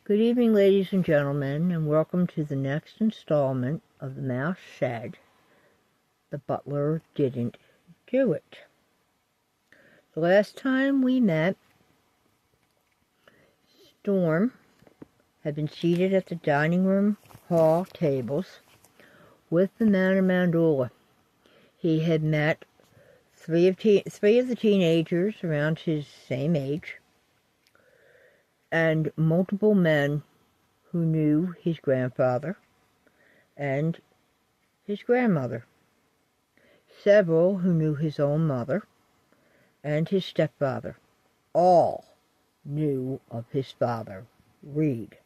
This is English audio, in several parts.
Good evening, ladies and gentlemen, and welcome to the next installment of The Mouse Said the Butler Didn't Do It. The last time we met, Storm had been seated at the dining room hall tables with the man of Mandula. He had met three of the teenagers around his same age, and multiple men who knew his grandfather and his grandmother, several who knew his own mother and his stepfather. All knew of his father, Reed.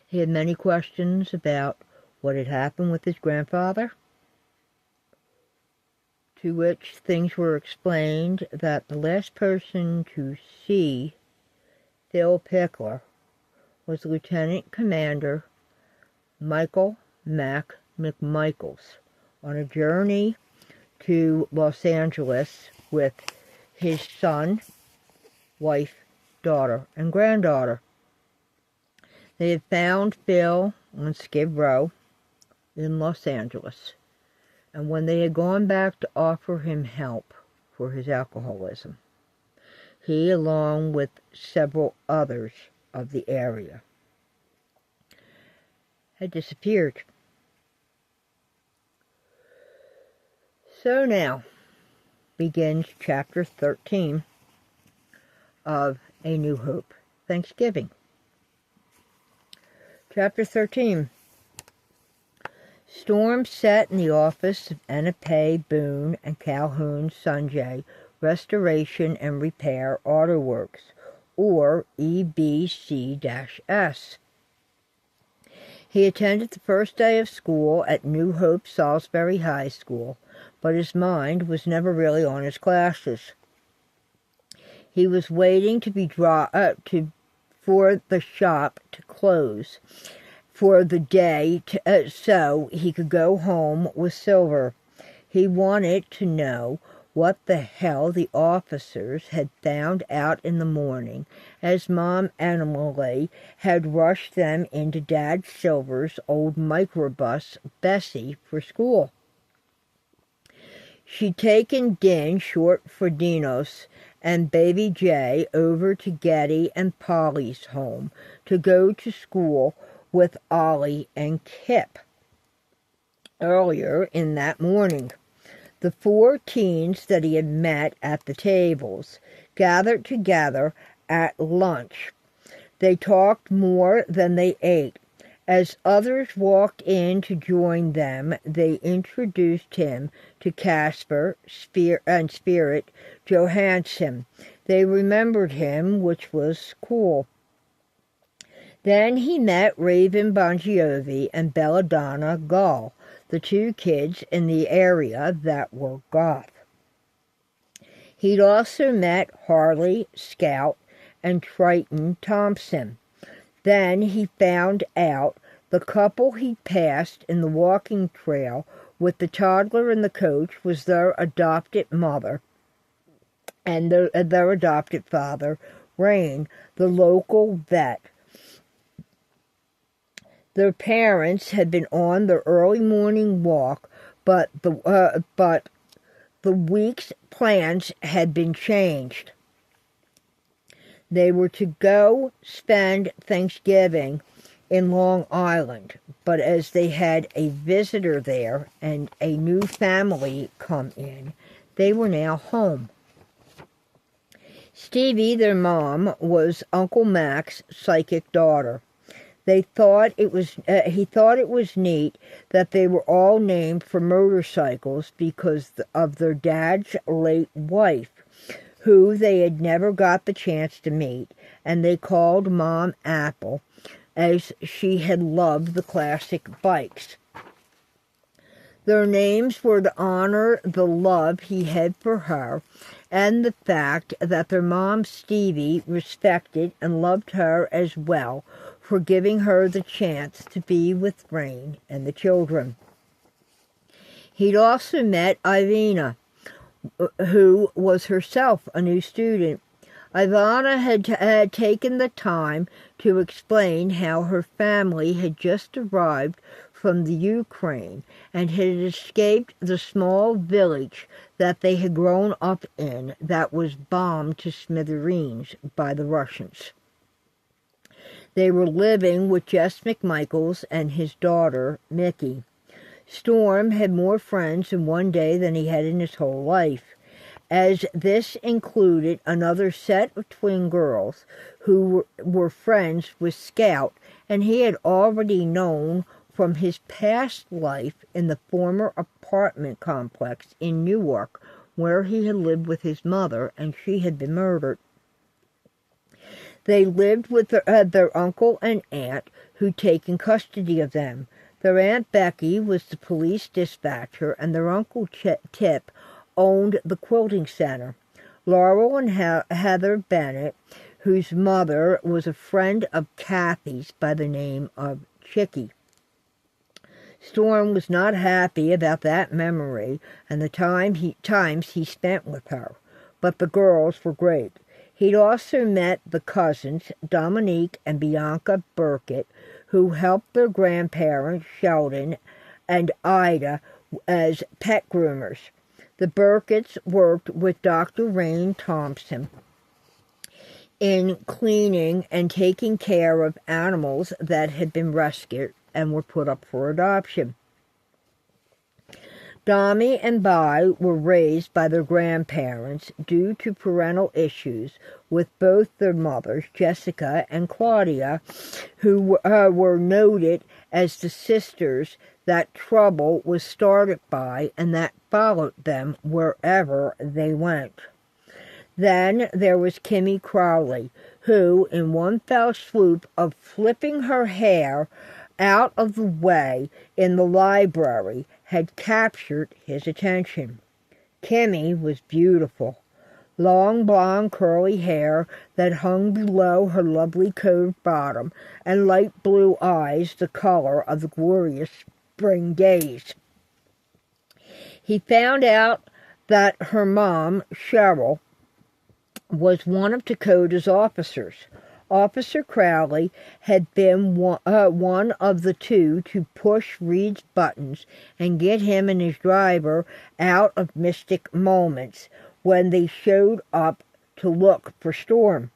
He had many questions about what had happened with his grandfather, to which things were explained that the last person to see Phil Pickler was Lieutenant Commander Michael Mac McMichaels on a journey to Los Angeles with his son, wife, daughter, and granddaughter. They had found Phil on Skid Row in Los Angeles, and when they had gone back to offer him help for his alcoholism, he, along with several others of the area, had disappeared. So now begins Chapter 13 of A New Hope, Thanksgiving. Chapter 13. Storm sat in the office of Enapay, Boone, and Calhoun Sanjay Restoration and Repair Auto Works, or EBC-S. He attended the first day of school at New Hope Salisbury High School, but his mind was never really on his classes. He was waiting to be for the shop to close for the day so he could go home with Silver. He wanted to know what the hell the officers had found out in the morning, as Mom Animally had rushed them into Dad Silver's old microbus, Bessie, for school. She'd taken Din, short for Dinos, and Baby Jay over to Getty and Polly's home to go to school with Ollie and Kip. Earlier in that morning, the four teens that he had met at the tables gathered together at lunch. They talked more than they ate. As others walked in to join them, they introduced him to Casper and Spirit Johansson. They remembered him, which was cool. Then he met Raven Bongiovi and Belladonna Gall, the two kids in the area that were goth. He'd also met Harley, Scout, and Triton Thompson. Then he found out the couple he passed in the walking trail with the toddler in the coach was their adopted mother and their adopted father, Rain, the local vet. Their parents had been on their early morning walk, but the week's plans had been changed. They were to go spend Thanksgiving in Long Island, but as they had a visitor there and a new family come in, they were now home. Stevie, their mom, was Uncle Mac's psychic daughter. He thought it was neat that they were all named for motorcycles because of their dad's late wife, who they had never got the chance to meet, and they called Mom Apple, as she had loved the classic bikes. Their names were to honor the love he had for her, and the fact that their mom, Stevie, respected and loved her as well, for giving her the chance to be with Rain and the children. He'd also met Ivina, who was herself a new student. Ivana had taken the time to explain how her family had just arrived from the Ukraine and had escaped the small village that they had grown up in that was bombed to smithereens by the Russians. They were living with Jess McMichaels and his daughter, Mickey. Storm had more friends in one day than he had in his whole life, as this included another set of twin girls who were friends with Scout, and he had already known from his past life in the former apartment complex in Newark, where he had lived with his mother, and she had been murdered. They lived with their uncle and aunt, who'd taken custody of them. Their Aunt Becky was the police dispatcher, and their Uncle Tip owned the quilting center. Laurel and Heather Bennett, whose mother was a friend of Kathy's by the name of Chickie. Storm was not happy about that memory and the times he spent with her, but the girls were great. He'd also met the cousins, Dominique and Bianca Burkett, who helped their grandparents, Sheldon and Ida, as pet groomers. The Burketts worked with Dr. Rain Thompson in cleaning and taking care of animals that had been rescued and were put up for adoption. Dommy and Bai were raised by their grandparents due to parental issues with both their mothers, Jessica and Claudia, who were noted as the sisters that trouble was started by and that followed them wherever they went. Then there was Kimmy Crowley, who, in one fell swoop of flipping her hair out of the way in the library, had captured his attention. Kimmy was beautiful. Long blonde curly hair that hung below her lovely cove bottom, and light blue eyes the color of the glorious spring days. He found out that her mom, Cheryl, was one of Dakota's officers. Officer Crowley had been one of the two to push Reed's buttons and get him and his driver out of Mystic Moments when they showed up to look for Storm.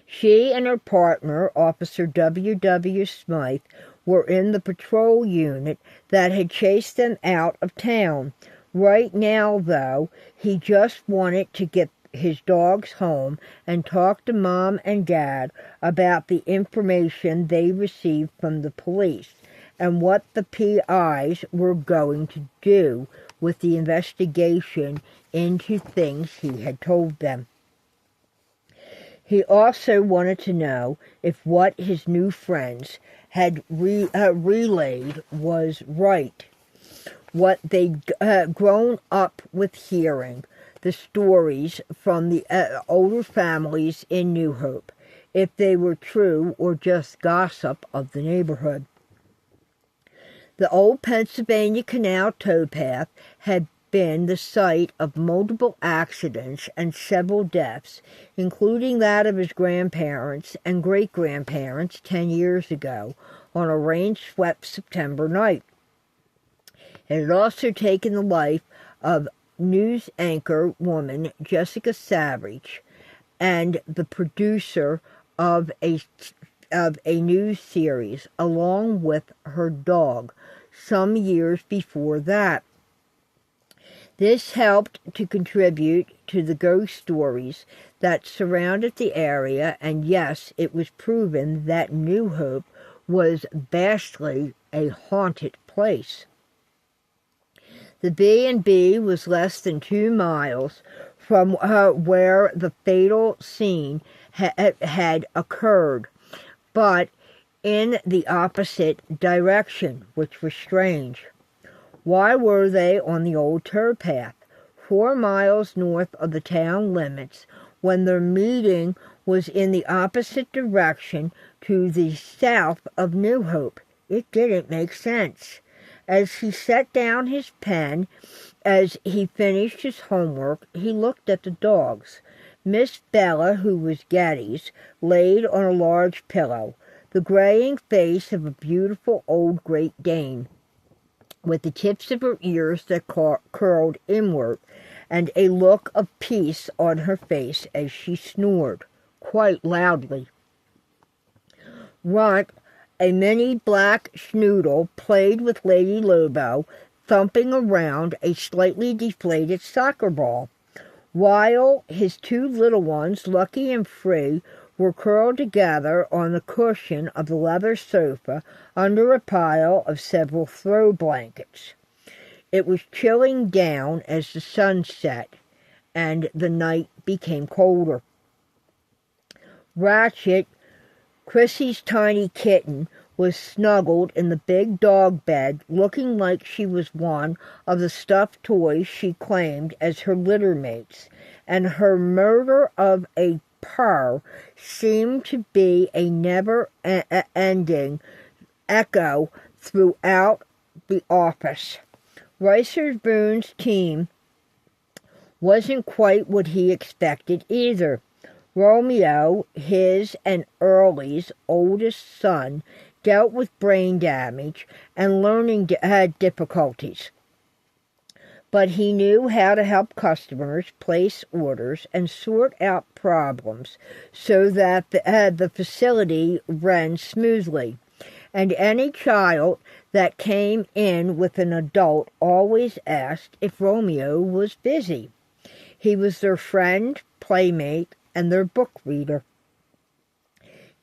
She and her partner, Officer W.W. Smythe, were in the patrol unit that had chased them out of town. Right now, though, he just wanted to get his dogs home and talk to Mom and Dad about the information they received from the police and what the PIs were going to do with the investigation into things he had told them. He also wanted to know if what his new friends had relayed was right, what they'd grown up with hearing, the stories from the older families in New Hope, if they were true or just gossip of the neighborhood. The old Pennsylvania Canal towpath had been the site of multiple accidents and several deaths, including that of his grandparents and great-grandparents 10 years ago on a rain-swept September night. It had also taken the life of news anchor woman Jessica Savage and the producer of a news series, along with her dog, some years before that. This helped to contribute to the ghost stories that surrounded the area, and yes, it was proven that New Hope was vastly a haunted place. The B&B was less than 2 miles from where the fatal scene had occurred, but in the opposite direction, which was strange. Why were they on the old towpath, 4 miles north of the town limits, when their meeting was in the opposite direction to the south of New Hope? It didn't make sense. As he set down his pen, as he finished his homework, he looked at the dogs. Miss Bella, who was Getty's, laid on a large pillow, the graying face of a beautiful old Great Dane, with the tips of her ears that curled inward, and a look of peace on her face as she snored, quite loudly. Runt, a mini black schnoodle, played with Lady Lobo, thumping around a slightly deflated soccer ball, while his two little ones, Lucky and Free, were curled together on the cushion of the leather sofa under a pile of several throw blankets. It was chilling down as the sun set, and the night became colder. Ratchet, Chrissy's tiny kitten, was snuggled in the big dog bed, looking like she was one of the stuffed toys she claimed as her litter mates, and her murder of a purr seemed to be a never-ending echo throughout the office. Ricer-Boone's team wasn't quite what he expected either. Romeo, his and Early's oldest son, dealt with brain damage and learning difficulties. But he knew how to help customers place orders and sort out problems so that the facility ran smoothly. And any child that came in with an adult always asked if Romeo was busy. He was their friend, playmate, and their book reader.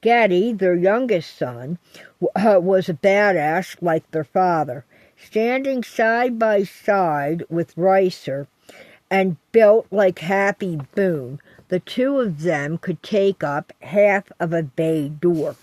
Getty, their youngest son, was a badass like their father, standing side by side with Ricer and built like Happy Boone. The two of them could take up half of a bay door.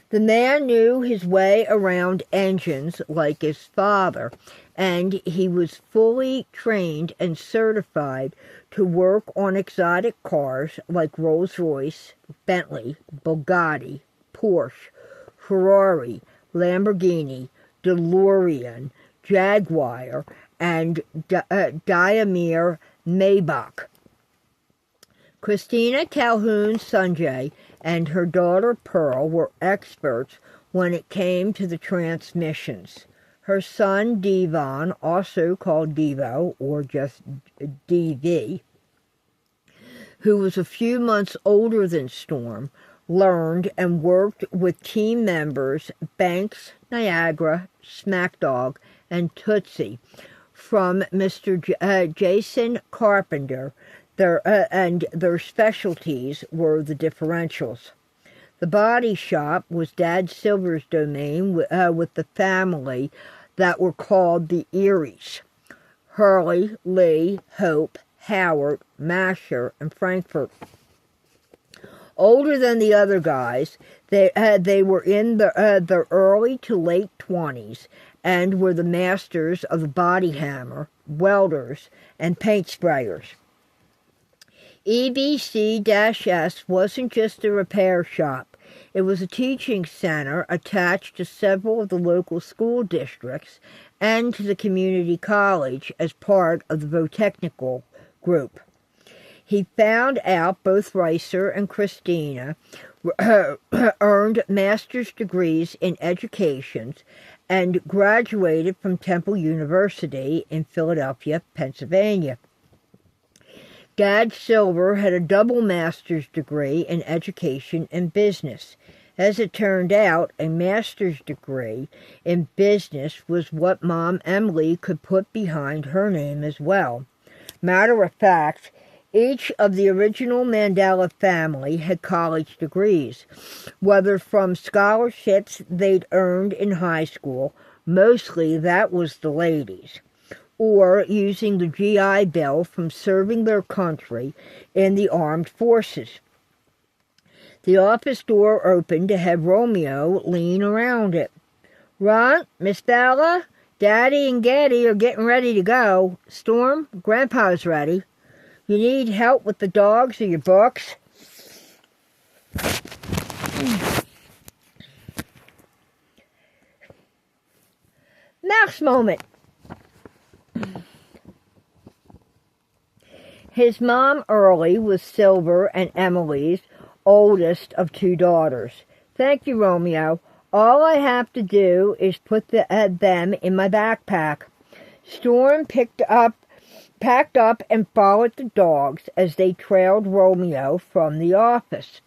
The man knew his way around engines like his father, and he was fully trained and certified to work on exotic cars like Rolls-Royce, Bentley, Bugatti, Porsche, Ferrari, Lamborghini, DeLorean, Jaguar, and Daimler Maybach. Christina Calhoun Sanjay and her daughter Pearl were experts when it came to the transmissions. Her son Devon, also called Devo or just DV, who was a few months older than Storm, learned and worked with team members Banks, Niagara, Smackdog, and Tootsie from Mr. Jason Carpenter. Their specialties were the differentials. The body shop was Dad Silver's domain with the family that were called the Eries: Hurley, Lee, Hope, Howard, Masher, and Frankfurt. Older than the other guys, they were in their early to late 20s and were the masters of the body hammer, welders, and paint sprayers. EBC-S wasn't just a repair shop. It was a teaching center attached to several of the local school districts and to the community college as part of the Vo-Technical group. He found out both Ricer and Christina earned master's degrees in education and graduated from Temple University in Philadelphia, Pennsylvania. Dad Silver had a double master's degree in education and business. As it turned out, a master's degree in business was what Mom Emily could put behind her name as well. Matter of fact, each of the original Mandela family had college degrees, whether from scholarships they'd earned in high school, mostly that was the ladies, or using the GI Bill from serving their country in the armed forces. The office door opened to have Romeo lean around it. "Ron, Miss Bella, Daddy and Getty are getting ready to go. Storm, Grandpa's ready. You need help with the dogs or your books?" Mouse moment. His mom, Early, was Silver and Emily's oldest of two daughters. Thank you, Romeo. All I have to do is put them in my backpack. Storm packed up and followed the dogs as they trailed Romeo from the office.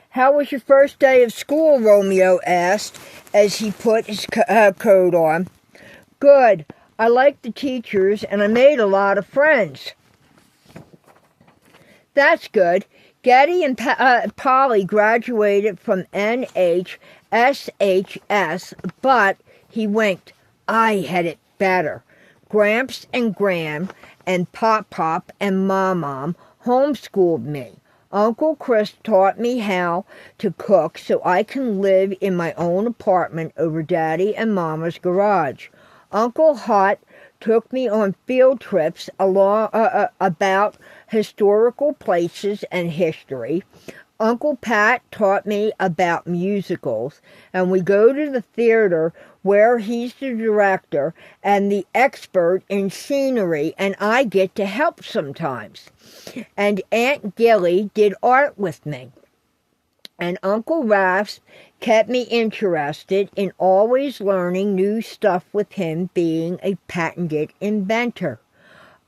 How was your first day of school? Romeo asked as he put his coat on. Good. I liked the teachers and I made a lot of friends. That's good. Getty and Polly graduated from NHSHS, but he winked. I had it better. Gramps and Gram and Pop and Mom homeschooled me. Uncle Chris taught me how to cook so I can live in my own apartment over Daddy and Mama's garage. Uncle Hot took me on field trips about historical places and history. Uncle Pat taught me about musicals, and we go to the theater where he's the director and the expert in scenery, and I get to help sometimes. And Aunt Gilly did art with me. And Uncle Rasp kept me interested in always learning new stuff with him being a patented inventor.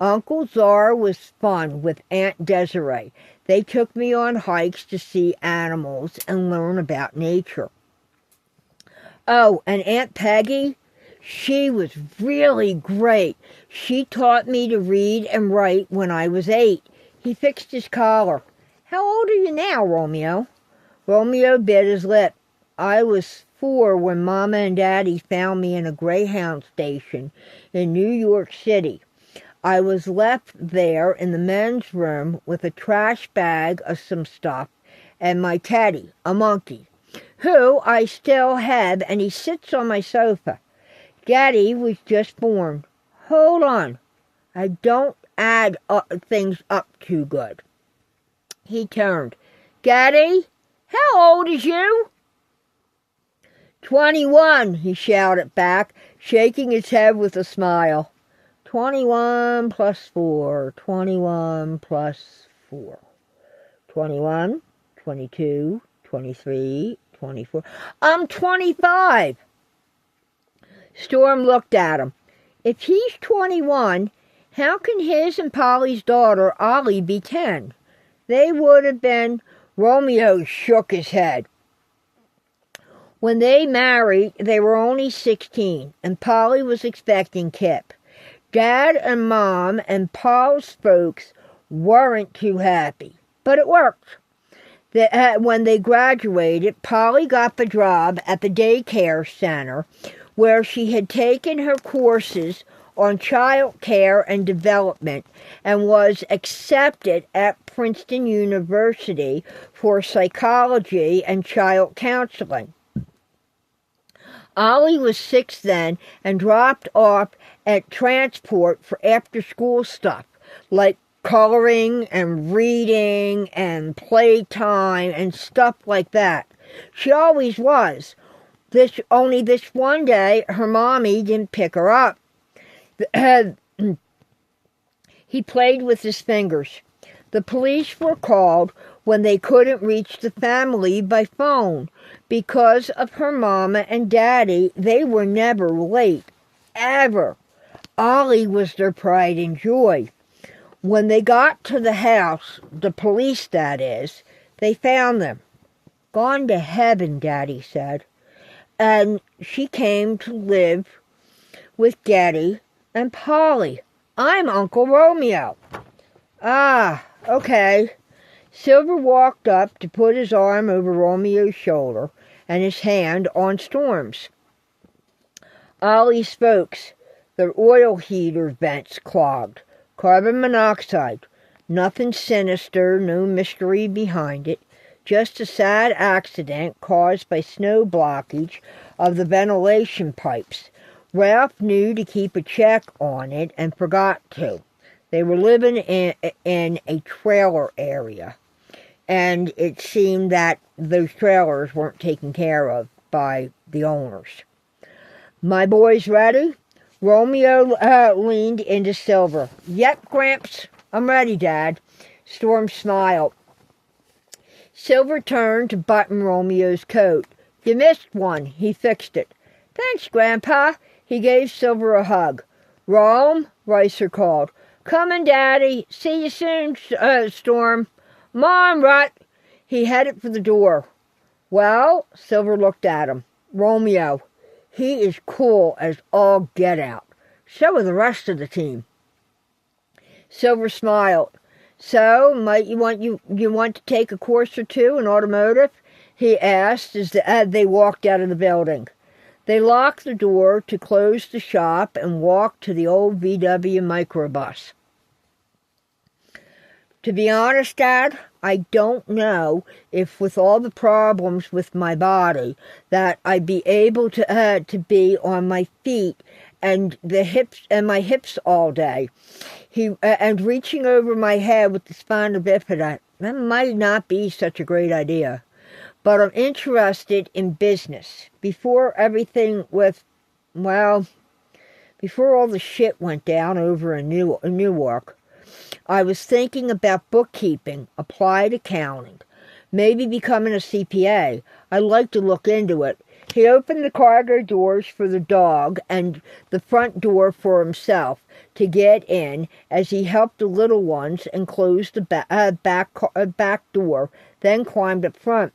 Uncle Czar was fun with Aunt Desiree. They took me on hikes to see animals and learn about nature. Oh, and Aunt Peggy, she was really great. She taught me to read and write when I was 8. He fixed his collar. How old are you now, Romeo? Romeo bit his lip. I was 4 when Mama and Daddy found me in a Greyhound station in New York City. I was left there in the men's room with a trash bag of some stuff and my teddy, a monkey, who I still have, and he sits on my sofa. Daddy was just born. Hold on. I don't add things up too good. He turned. Daddy, how old is you? 21, he shouted back, shaking his head with a smile. 21 plus 4, 21 plus 4. 21, 22, 23, 24. I'm 25. Storm looked at him. If he's 21, how can his and Polly's daughter, Ollie, be 10? They would have been. Romeo shook his head. When they married, they were only 16, and Polly was expecting Kip. Dad and Mom and Paul's folks weren't too happy, but it worked. When they graduated, Polly got the job at the daycare center where she had taken her courses on child care and development and was accepted at Princeton University for psychology and child counseling. Ollie was 6 then and dropped off at transport for after-school stuff like coloring and reading and playtime and stuff like that. She always was. Only this one day, her mommy didn't pick her up. He played with his fingers. The police were called when they couldn't reach the family by phone. Because of her mama and daddy, they were never late, ever. Ollie was their pride and joy. When they got to the house, the police that is, they found them. Gone to heaven, Daddy said. And she came to live with Getty and Polly. I'm Uncle Romeo. Ah, okay. Silver walked up to put his arm over Romeo's shoulder and his hand on Storm's. Ollie spoke. The oil heater vents clogged. Carbon monoxide. Nothing sinister, no mystery behind it. Just a sad accident caused by snow blockage of the ventilation pipes. Ralph knew to keep a check on it and forgot to. They were living in a trailer area, and it seemed that those trailers weren't taken care of by the owners. My boys ready? Romeo leaned into Silver. Yep, Gramps, I'm ready, Dad. Storm smiled. Silver turned to button Romeo's coat. You missed one. He fixed it. Thanks, Grandpa. He gave Silver a hug. Rome, Ricer called. Coming, Daddy. See you soon, Storm. Mom, Rut. He headed for the door. Well, Silver looked at him. Romeo, he is cool as all get out. So are the rest of the team. Silver smiled. So, might you want to take a course or two in automotive? He asked as they walked out of the building. They locked the door to close the shop and walked to the old VW microbus. To be honest, Dad, I don't know if with all the problems with my body that I'd be able to be on my feet and my hips all day. And reaching over my head with the spina bifida, that might not be such a great idea. But I'm interested in business. Before all the shit went down over in Newark, I was thinking about bookkeeping, applied accounting, maybe becoming a CPA. I'd like to look into it. He opened the cargo doors for the dog and the front door for himself to get in as he helped the little ones and closed the back door, then climbed up front.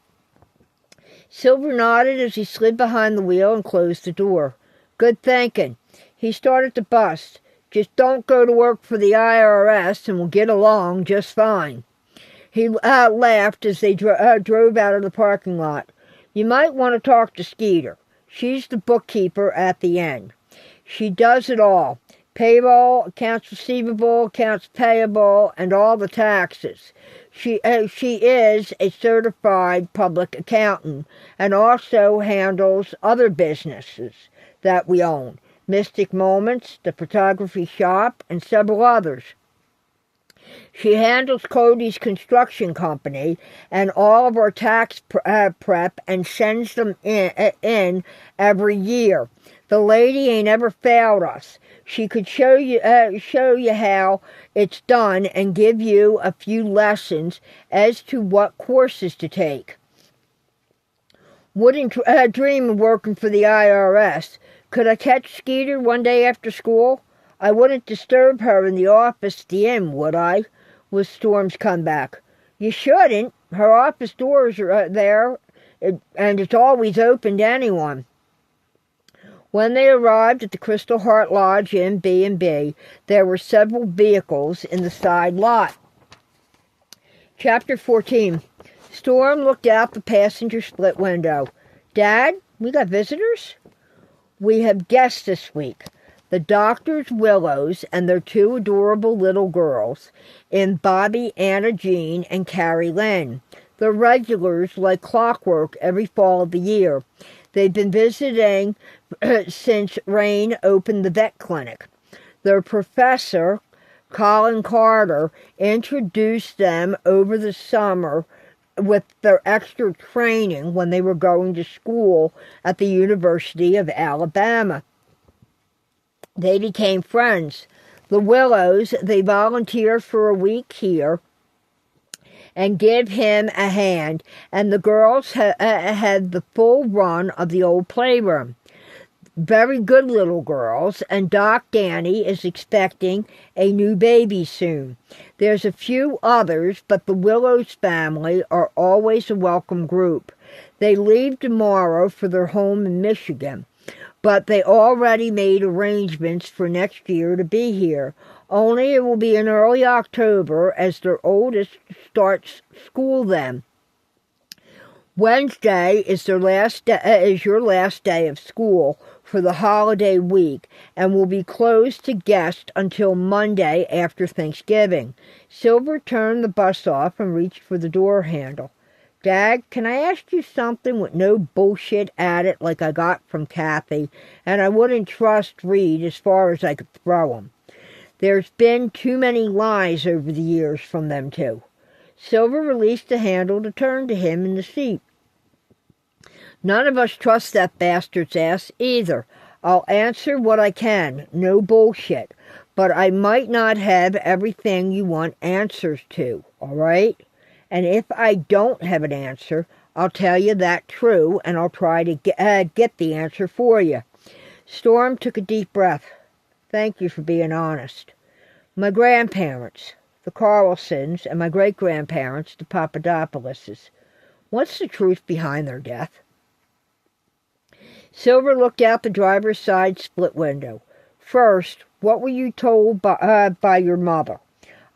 Silver nodded as he slid behind the wheel and closed the door. Good thinking. He started to bust. Just don't go to work for the IRS and we'll get along just fine. He laughed as they drove out of the parking lot. You might want to talk to Skeeter. She's the bookkeeper at the end. She does it all. Payroll, accounts receivable, accounts payable, and all the taxes. She is a certified public accountant and also handles other businesses that we own. Mystic Moments, the photography shop, and several others. She handles Cody's construction company and all of our tax prep and sends them in every year. The lady ain't ever failed us. She could show you how it's done and give you a few lessons as to what courses to take. Wouldn't dream of working for the IRS. Could I catch Skeeter one day after school? I wouldn't disturb her in the office at the inn, would I? Was Storm's comeback. You shouldn't. Her office doors are there, and it's always open to anyone. When they arrived at the Crystal Heart Lodge Inn B&B, there were several vehicles in the side lot. Chapter 14. Storm looked out the passenger split window. Dad, we got visitors? We have guests this week. The Doctors Willows and their two adorable little girls, in Bobby, Anna Jean, and Carrie Lynn. They're regulars like clockwork every fall of the year. They've been visiting since Rain opened the vet clinic. Their professor, Colin Carter, introduced them over the summer with their extra training when they were going to school at the University of Alabama. They became friends. The Willows, they volunteer for a week here and give him a hand, and the girls had the full run of the old playroom. Very good little girls, and Doc Danny is expecting a new baby soon. There's a few others, but the Willows family are always a welcome group. They leave tomorrow for their home in Michigan, but they already made arrangements for next year to be here. Only it will be in early October as their oldest starts school then. Wednesday is your last day of school for the holiday week and will be closed to guests until Monday after Thanksgiving. Silver turned the bus off and reached for the door handle. Dad, can I ask you something with no bullshit at it like I got from Kathy, and I wouldn't trust Reed as far as I could throw him? There's been too many lies over the years from them two. Silver released the handle to turn to him in the seat. None of us trust that bastard's ass either. I'll answer what I can, no bullshit, but I might not have everything you want answers to, all right? And if I don't have an answer, I'll tell you that true, and I'll try to get the answer for you. Storm took a deep breath. Thank you for being honest. My grandparents, the Carlsons, and my great-grandparents, the Papadopouloses. What's the truth behind their death? Silver looked out the driver's side split window. First, what were you told by your mother?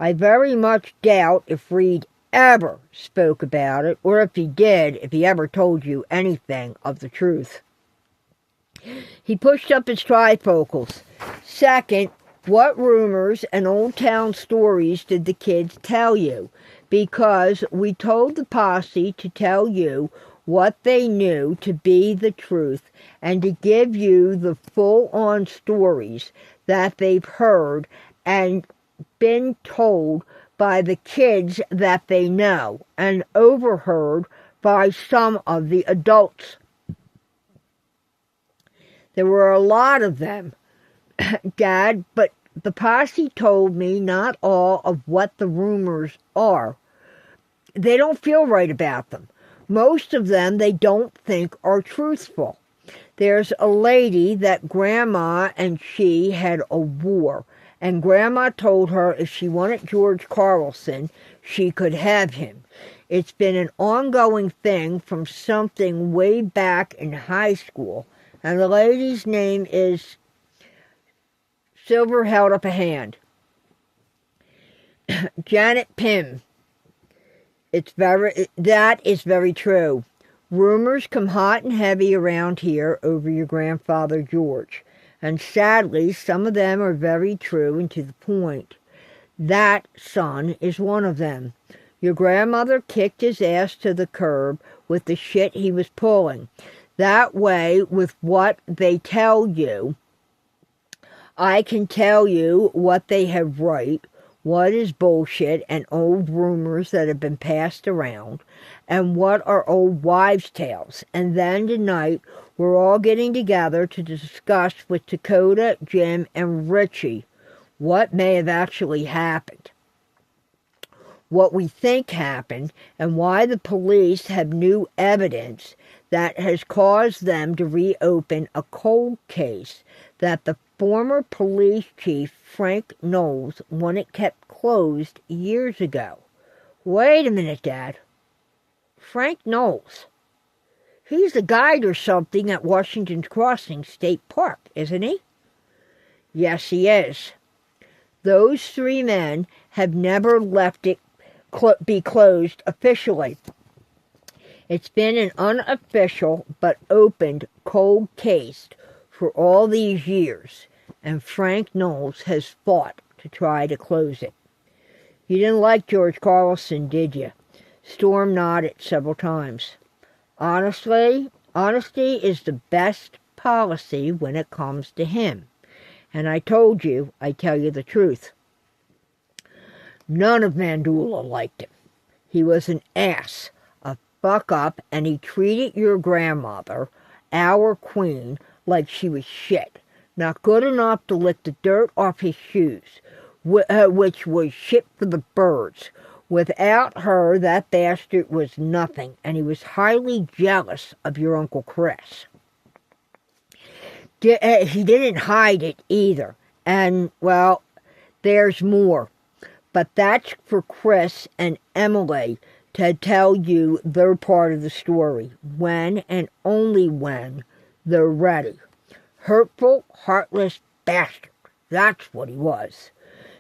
I very much doubt if Reed ever spoke about it, or if he did, if he ever told you anything of the truth. He pushed up his trifocals. Second, what rumors and old town stories did the kids tell you? Because we told the posse to tell you what they knew to be the truth and to give you the full-on stories that they've heard and been told by the kids that they know and overheard by some of the adults. There were a lot of them, Dad, but the posse told me not all of what the rumors are. They don't feel right about them. Most of them they don't think are truthful. There's a lady that Grandma and she had a war, and Grandma told her if she wanted George Carlson, she could have him. It's been an ongoing thing from something way back in high school, and the lady's name is... Silver held up a hand. Janet Pym. That is very true. Rumors come hot and heavy around here over your grandfather George, and sadly some of them are very true and to the point. That, son, is one of them. Your grandmother kicked his ass to the curb with the shit he was pulling. That way, with what they tell you, I can tell you what they have right, what is bullshit and old rumors that have been passed around, and what are old wives' tales. And then tonight, we're all getting together to discuss with Dakota, Jim, and Richie what may have actually happened, what we think happened, and why the police have new evidence that has caused them to reopen a cold case that the former police chief, Frank Knowles, wanted kept closed years ago. Wait a minute, Dad. Frank Knowles. He's the guide or something at Washington's Crossing State Park, isn't he? Yes, he is. Those three men have never left it be closed officially. It's been an unofficial but opened cold case for all these years, and Frank Knowles has fought to try to close it. You didn't like George Carlson, did you? Storm nodded several times. Honesty is the best policy when it comes to him. And I told you, I tell you the truth. None of Mandula liked him. He was an ass, a fuck-up, and he treated your grandmother, our queen, like she was shit. Not good enough to lick the dirt off his shoes, which was shit for the birds. Without her, that bastard was nothing, and he was highly jealous of your Uncle Chris. He didn't hide it either, and, well, there's more. But that's for Chris and Emily to tell you their part of the story, when and only when they're ready. Hurtful, heartless bastard. That's what he was.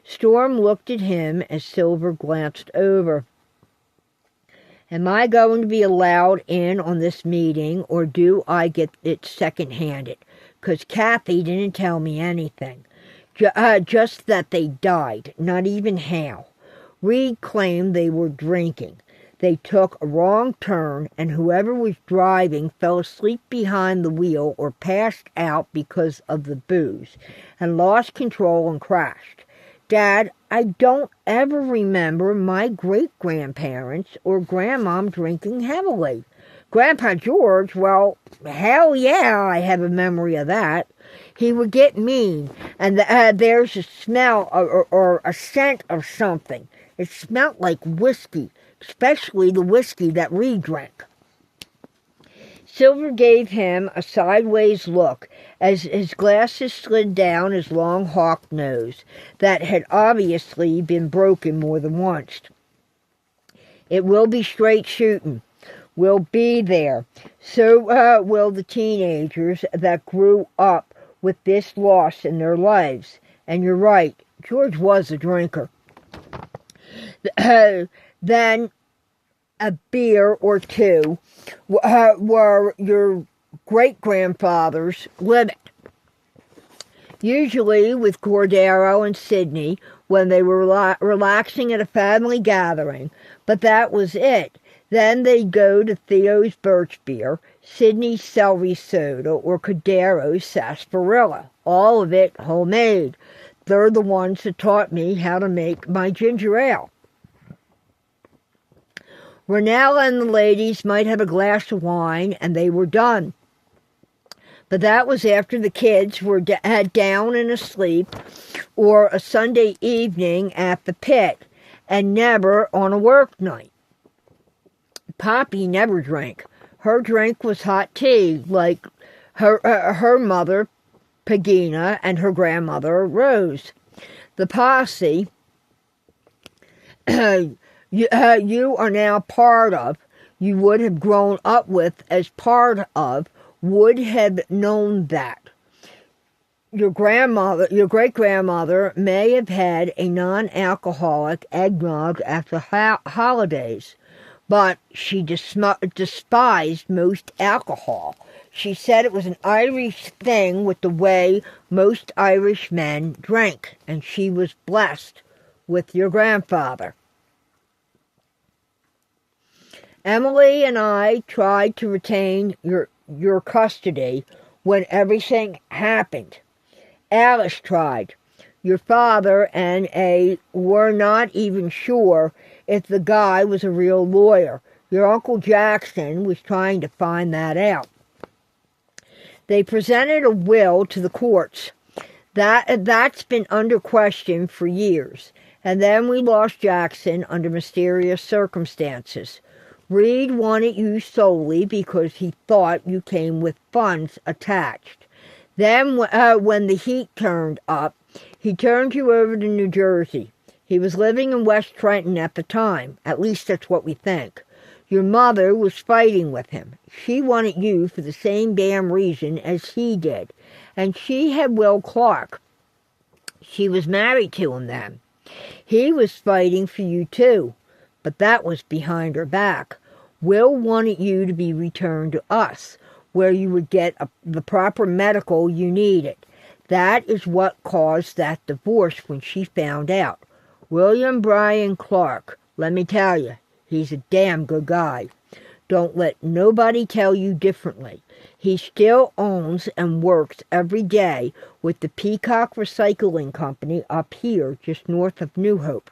Storm looked at him as Silver glanced over. Am I going to be allowed in on this meeting, or do I get it second-handed? 'Cause Kathy didn't tell me anything. Just that they died, not even how. Reed claimed they were drinking. They took a wrong turn, and whoever was driving fell asleep behind the wheel or passed out because of the booze, and lost control and crashed. Dad, I don't ever remember my great-grandparents or Grandmom drinking heavily. Grandpa George, well, hell yeah, I have a memory of that. He would get mean, and there's a smell or a scent of something. It smelled like whiskey, especially the whiskey that we drank. Silver gave him a sideways look as his glasses slid down his long hawk nose that had obviously been broken more than once. It will be straight shooting. We'll be there. So will the teenagers that grew up with this loss in their lives. And you're right, George was a drinker. Then a beer or two were your great-grandfather's limit. Usually with Cordero and Sidney when they were relaxing at a family gathering, but that was it. Then they'd go to Theo's birch beer, Sidney's celery soda, or Cordero's sarsaparilla. All of it homemade. They're the ones that taught me how to make my ginger ale. Ronella and the ladies might have a glass of wine, and they were done. But that was after the kids were down and asleep, or a Sunday evening at the pit, and never on a work night. Poppy never drank. Her drink was hot tea, like her mother, Pegina, and her grandmother, Rose. The posse you are now part of, you would have grown up with as part of, would have known that. Your great-grandmother may have had a non-alcoholic eggnog at the holidays, but she despised most alcohol. She said it was an Irish thing with the way most Irish men drank, and she was blessed with your grandfather. Emily and I tried to retain your custody when everything happened. Alice tried. Your father and A were not even sure if the guy was a real lawyer. Your Uncle Jackson was trying to find that out. They presented a will to the courts. That's been under question for years. And then we lost Jackson under mysterious circumstances. Reed wanted you solely because he thought you came with funds attached. Then, when the heat turned up, he turned you over to New Jersey. He was living in West Trenton at the time. At least that's what we think. Your mother was fighting with him. She wanted you for the same damn reason as he did. And she had Will Clark. She was married to him then. He was fighting for you too, but that was behind her back. Will wanted you to be returned to us, where you would get the proper medical you needed. That is what caused that divorce when she found out. William Bryan Clark, let me tell you, he's a damn good guy. Don't let nobody tell you differently. He still owns and works every day with the Peacock Recycling Company up here just north of New Hope.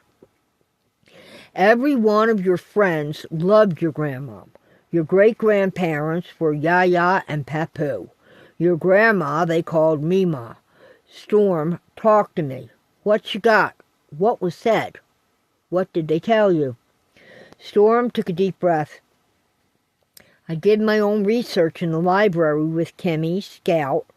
Every one of your friends loved your grandma. Your great-grandparents were Yaya and Papu. Your grandma they called Mima. Storm, talk to me. What you got? What was said? What did they tell you? Storm took a deep breath. I did my own research in the library with Kimmy, Scout,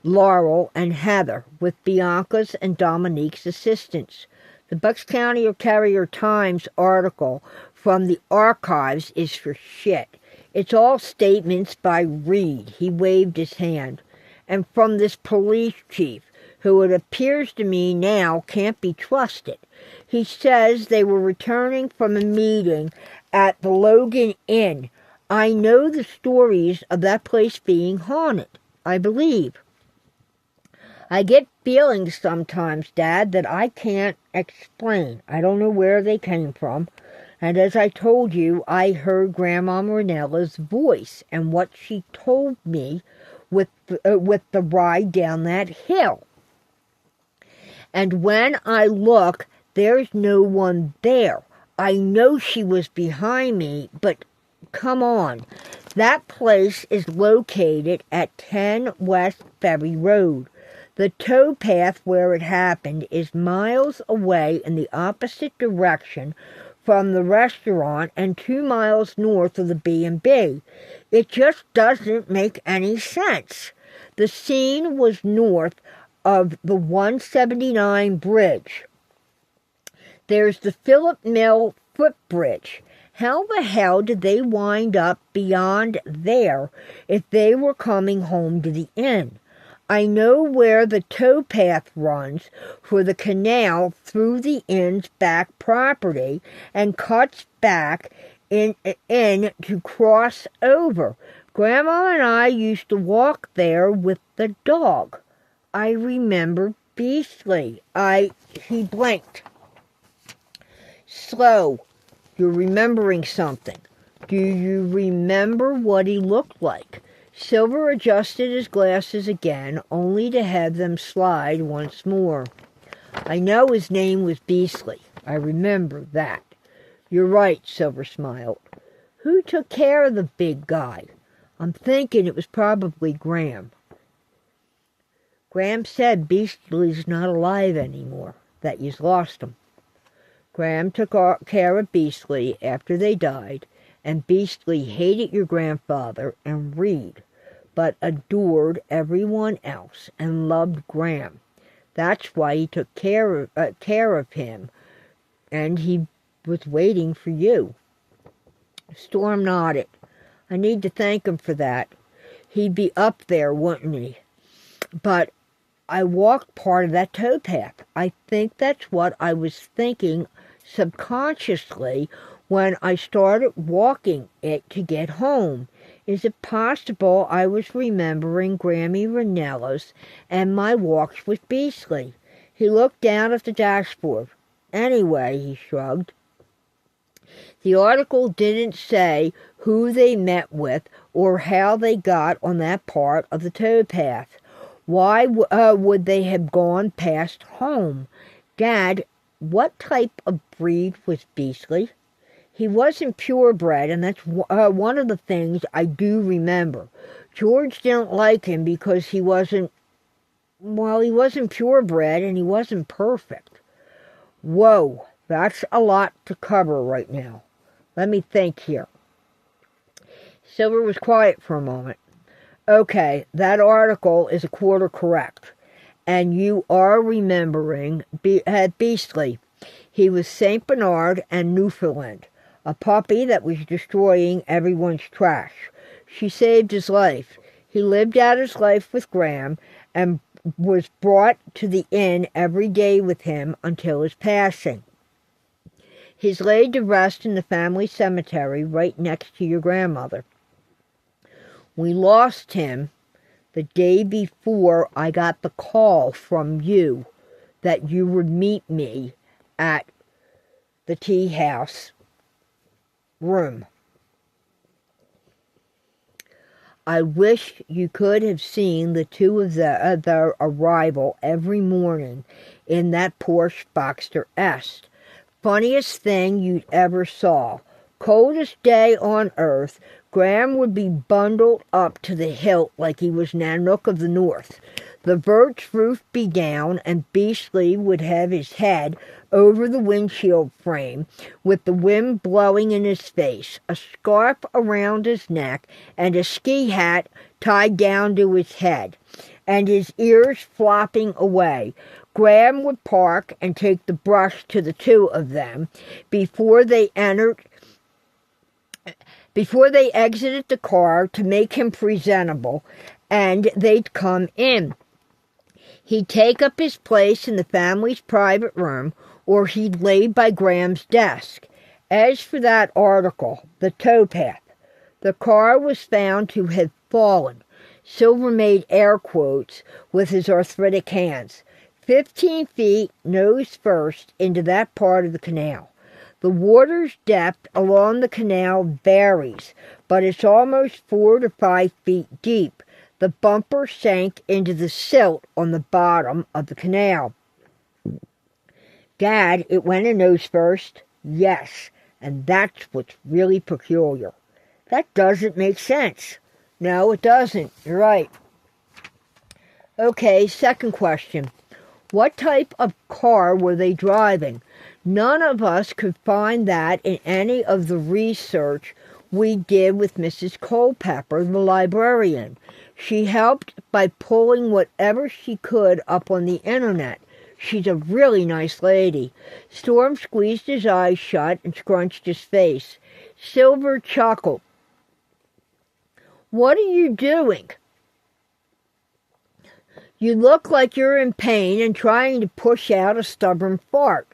Laurel, and Heather, with Bianca's and Dominique's assistance. The Bucks County Carrier-Times article from the archives is for shit. It's all statements by Reed. He waved his hand. And from this police chief, who it appears to me now can't be trusted. He says they were returning from a meeting at the Logan Inn. I know the stories of that place being haunted, I believe. I get feelings sometimes, Dad, that I can't explain. I don't know where they came from. And as I told you, I heard Grandma Morenella's voice and what she told me with the ride down that hill. And when I look, there's no one there. I know she was behind me, but come on. That place is located at 10 West Ferry Road. The towpath where it happened is miles away in the opposite direction from the restaurant and 2 miles north of the B&B. It just doesn't make any sense. The scene was north of the 179 bridge. There's the Philip Mill footbridge. How the hell did they wind up beyond there if they were coming home to the inn? I know where the towpath runs for the canal through the inn's back property and cuts back in to cross over. Grandma and I used to walk there with the dog. I remember Beastly. He blinked. Slow. You're remembering something. Do you remember what he looked like? Silver adjusted his glasses again, only to have them slide once more. I know his name was Beastly. I remember that. You're right, Silver smiled. Who took care of the big guy? I'm thinking it was probably Graham. Graham said Beastly's not alive anymore, that you've lost him. Graham took care of Beastly after they died, and Beastly hated your grandfather and Reed, but adored everyone else and loved Graham. That's why he took care of him, and he was waiting for you. Storm nodded. I need to thank him for that. He'd be up there, wouldn't he? But I walked part of that towpath. I think that's what I was thinking subconsciously when I started walking it to get home. Is it possible I was remembering Grammy Ranellos and my walks with Beastly? He looked down at the dashboard. Anyway, he shrugged. The article didn't say who they met with or how they got on that part of the towpath. Why would they have gone past home? Dad, what type of breed was Beastly? He wasn't purebred, and that's one of the things I do remember. George didn't like him because he wasn't purebred and he wasn't perfect. Whoa, that's a lot to cover right now. Let me think here. Silver was quiet for a moment. Okay, that article is a quarter correct. And you are remembering Beastly. He was St. Bernard and Newfoundland, a puppy that was destroying everyone's trash. She saved his life. He lived out his life with Graham and was brought to the inn every day with him until his passing. He's laid to rest in the family cemetery right next to your grandmother. We lost him the day before I got the call from you that you would meet me at the tea house room. I wish you could have seen the two of their arrival every morning in that Porsche Boxster S. Funniest thing you'd ever saw. Coldest day on earth, Graham would be bundled up to the hilt like he was Nanook of the North. The birch roof be down, and Beastly would have his head over the windshield frame, with the wind blowing in his face, a scarf around his neck, and a ski hat tied down to his head, and his ears flopping away. Graham would park and take the brush to the two of them before they exited the car to make him presentable, and they'd come in. He'd take up his place in the family's private room, or he'd lay by Graham's desk. As for that article, the towpath, the car was found to have fallen. Silver made air quotes with his arthritic hands. 15 feet, nose first, into that part of the canal. The water's depth along the canal varies, but it's almost 4 to 5 feet deep. The bumper sank into the silt on the bottom of the canal. Dad, it went in nose first? Yes, and that's what's really peculiar. That doesn't make sense. No, it doesn't. You're right. Okay, second question. What type of car were they driving? None of us could find that in any of the research we did with Mrs. Culpepper, the librarian. She helped by pulling whatever she could up on the internet. She's a really nice lady. Storm squeezed his eyes shut and scrunched his face. Silver chuckled. What are you doing? You look like you're in pain and trying to push out a stubborn fart.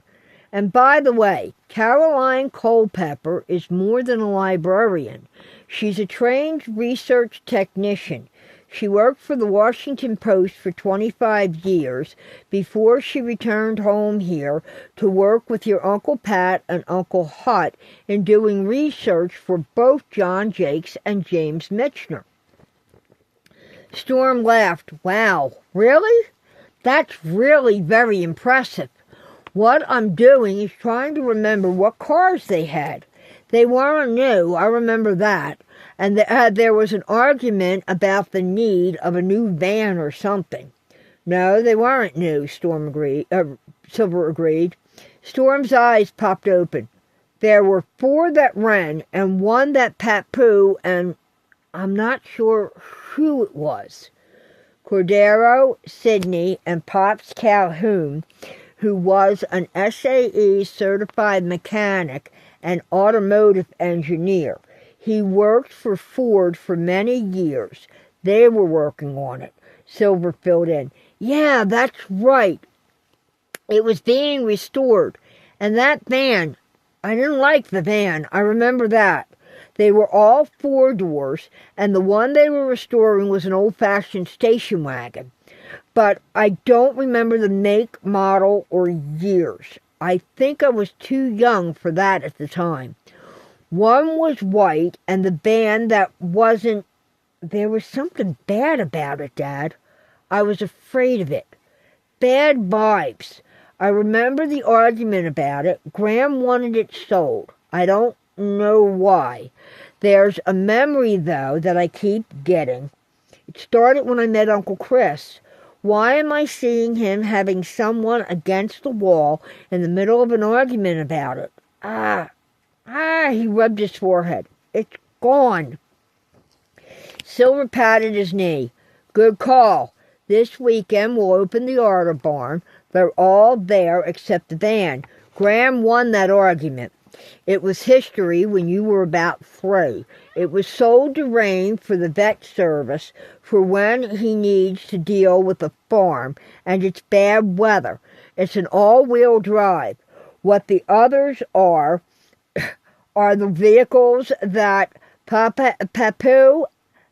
And by the way, Caroline Culpepper is more than a librarian. She's a trained research technician. She worked for the Washington Post for 25 years before she returned home here to work with your Uncle Pat and Uncle Hut in doing research for both John Jakes and James Michener. Storm laughed. Wow, really? That's really very impressive. What I'm doing is trying to remember what cars they had. They weren't new, I remember that. And there was an argument about the need of a new van or something. No, they weren't new, Silver agreed. Storm's eyes popped open. There were 4 that ran and 1 that Papu, and I'm not sure who it was. Cordero, Sidney, and Pops Calhoun, who was an SAE certified mechanic and automotive engineer. He worked for Ford for many years. They were working on it. Silver filled in. Yeah, that's right. It was being restored. And that van, I didn't like the van. I remember that. They were all 4 doors, and the one they were restoring was an old-fashioned station wagon. But I don't remember the make, model, or years. I think I was too young for that at the time. One was white, and the van that wasn't... There was something bad about it, Dad. I was afraid of it. Bad vibes. I remember the argument about it. Graham wanted it sold. I don't know why. There's a memory, though, that I keep getting. It started when I met Uncle Chris. Why am I seeing him having someone against the wall in the middle of an argument about it? He rubbed his forehead. It's gone. Silver patted his knee. Good call. This weekend we'll open the auto barn. They're all there except the van. Graham won that argument. It was history when you were about 3. It was sold to Rain for the vet service for when he needs to deal with the farm and it's bad weather. It's an all-wheel drive. What the others are the vehicles that Papu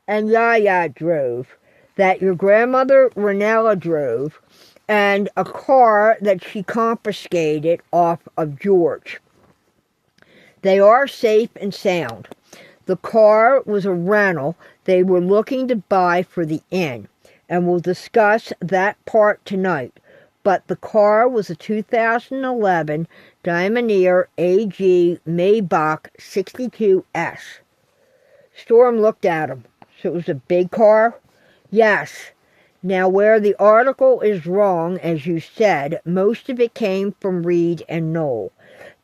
and Yaya drove, that your grandmother Ranella drove, and a car that she confiscated off of George. They are safe and sound. The car was a rental they were looking to buy for the inn, and we'll discuss that part tonight. But the car was a 2011 Dynameer AG Maybach 62S. Storm looked at him. So it was a big car? Yes. Now, where the article is wrong, as you said, most of it came from Reed and Knoll.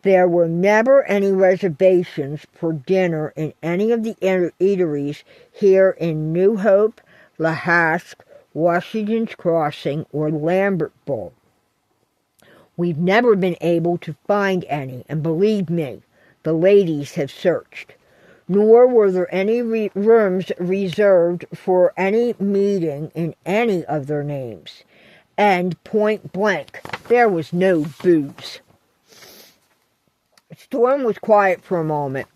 There were never any reservations for dinner in any of the eateries here in New Hope, LaHasque, Washington's Crossing, or Lambertville. We've never been able to find any, and believe me, the ladies have searched. Nor were there any rooms reserved for any meeting in any of their names. And point blank, there was no booze. Storm was quiet for a moment.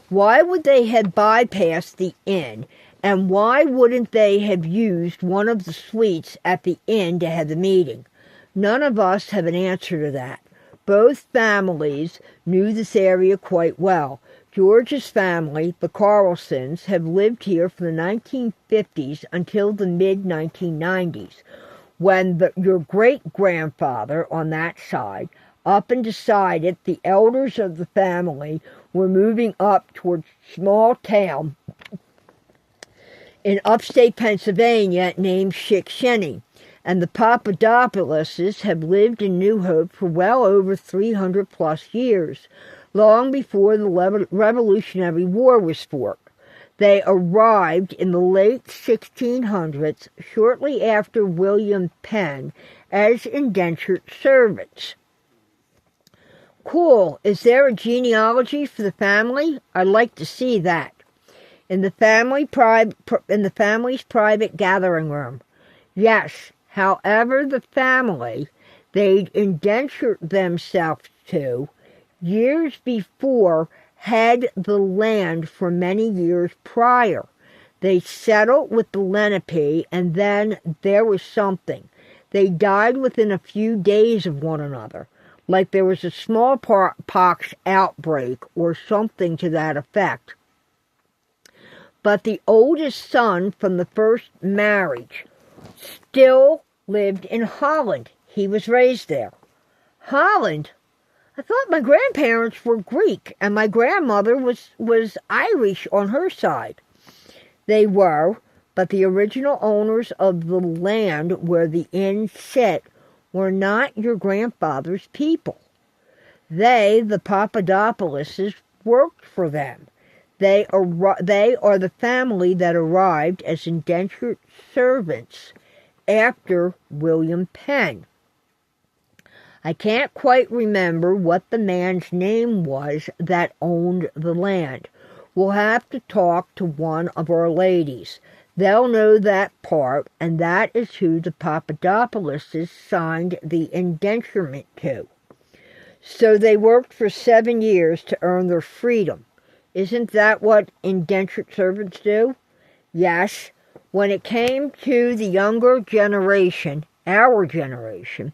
Why would they have bypassed the inn, and why wouldn't they have used one of the suites at the inn to have the meeting? None of us have an answer to that. Both families knew this area quite well. George's family, the Carlsons, have lived here from the 1950s until the mid-1990s, when your great-grandfather on that side up and decided the elders of the family were moving up towards a small town in upstate Pennsylvania named Shikshinny, and the Papadopouloses have lived in New Hope for well over 300 plus years, long before the Revolutionary War was fought. They arrived in the late 1600s, shortly after William Penn, as indentured servants. Cool. Is there a genealogy for the family? I'd like to see that. In the family's private gathering room. Yes. However, the family they'd indentured themselves to years before had the land for many years prior. They settled with the Lenape, and then there was something. They died within a few days of one another, like there was a smallpox outbreak or something to that effect. But the oldest son from the first marriage still lived in Holland. He was raised there. Holland? I thought my grandparents were Greek, and my grandmother was Irish on her side. They were, but the original owners of the land where the inn sit were not your grandfather's people. They, the Papadopouloses, worked for them. They are the family that arrived as indentured servants after William Penn. I can't quite remember what the man's name was that owned the land. We'll have to talk to one of our ladies. They'll know that part, and that is who the Papadopouloses signed the indenturement to. So they worked for 7 years to earn their freedom. Isn't that what indentured servants do? Yes. When it came to the younger generation, our generation,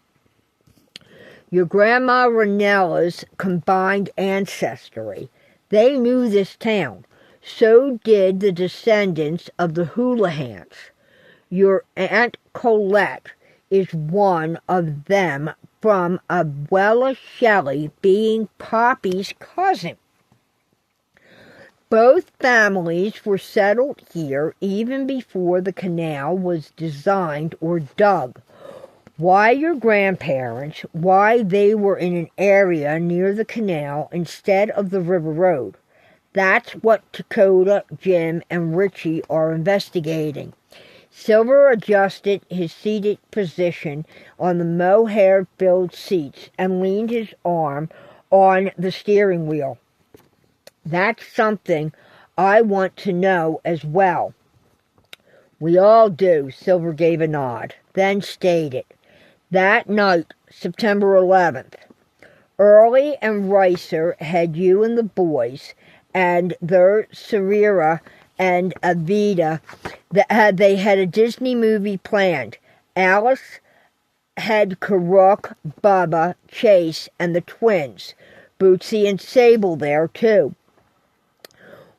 your Grandma Ranella's combined ancestry, they knew this town. So did the descendants of the Houligans. Your Aunt Colette is one of them, from Abuela Shelley being Poppy's cousin. Both families were settled here even before the canal was designed or dug. Why your grandparents, why they were in an area near the canal instead of the river road. That's what Dakota, Jim, and Richie are investigating. Silver adjusted his seated position on the mohair-filled seats and leaned his arm on the steering wheel. That's something I want to know as well. We all do, Silver gave a nod, then stated. That night, September 11th, Early and Ricer had you and the boys and their Sarira and Avita. They had a Disney movie planned. Alice had Karuk, Bubba, Chase, and the twins. Bootsy and Sable there, too.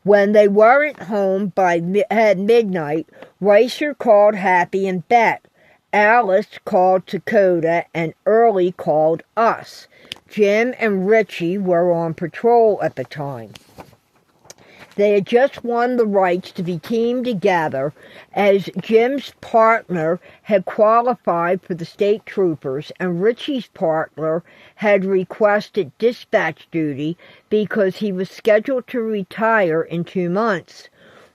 When they weren't home by midnight, Ricer called Happy and Bet. Alice called Dakota, and Early called us. Jim and Richie were on patrol at the time. They had just won the rights to be teamed together, as Jim's partner had qualified for the state troopers and Richie's partner had requested dispatch duty because he was scheduled to retire in 2 months.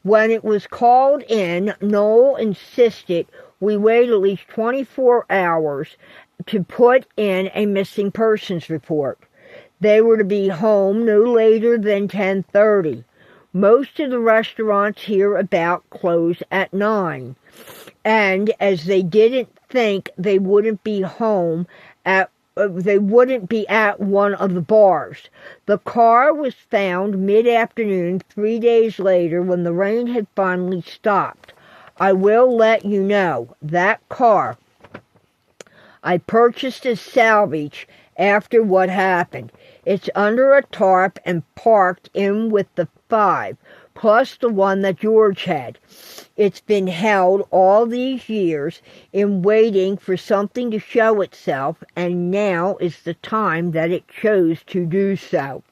When it was called in, Noel insisted we wait at least 24 hours to put in a missing persons report. They were to be home no later than 10:30. Most of the restaurants hereabout close at 9, and as they didn't think they wouldn't be home at one of the bars. The car was found mid-afternoon 3 days later when the rain had finally stopped. I will let you know, that car I purchased as salvage after what happened. It's under a tarp and parked in with the 5, plus the one that George had. It's been held all these years in waiting for something to show itself, and now is the time that it chose to do so.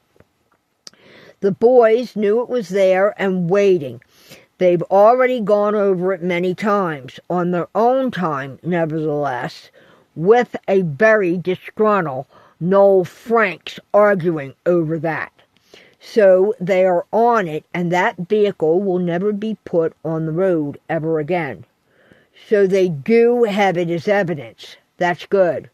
The boys knew it was there and waiting. They've already gone over it many times, on their own time, nevertheless, with a very disgruntled Noel Franks arguing over that. So they are on it, and that vehicle will never be put on the road ever again. So they do have it as evidence. That's good.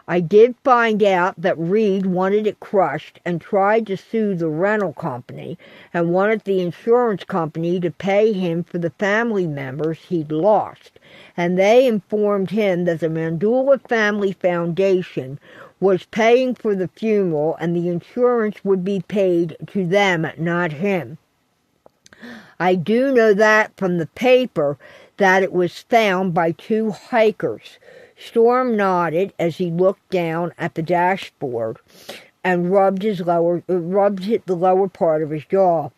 I did find out that Reed wanted it crushed and tried to sue the rental company and wanted the insurance company to pay him for the family members he'd lost. And they informed him that the Mandula Family Foundation was paying for the funeral and the insurance would be paid to them, not him. I do know that from the paper that it was found by two hikers. Storm nodded as he looked down at the dashboard and rubbed the lower part of his jaw.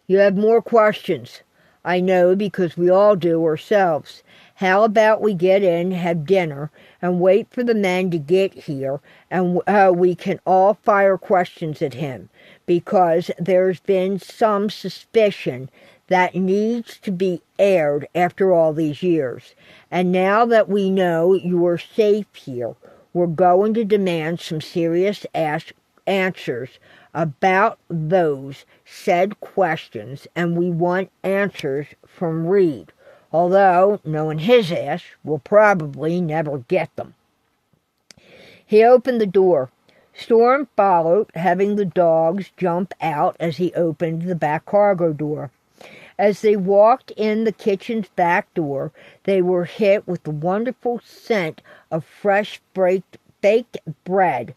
You have more questions. I know, because we all do ourselves. How about we get in, have dinner, and wait for the men to get here, and we can all fire questions at him, because there's been some suspicion that needs to be aired after all these years. And now that we know you are safe here, we're going to demand some serious answers about those said questions, and we want answers from Reed, although, knowing his ass, we'll probably never get them. He opened the door. Storm followed, having the dogs jump out as he opened the back cargo door. As they walked in the kitchen's back door, they were hit with the wonderful scent of fresh baked bread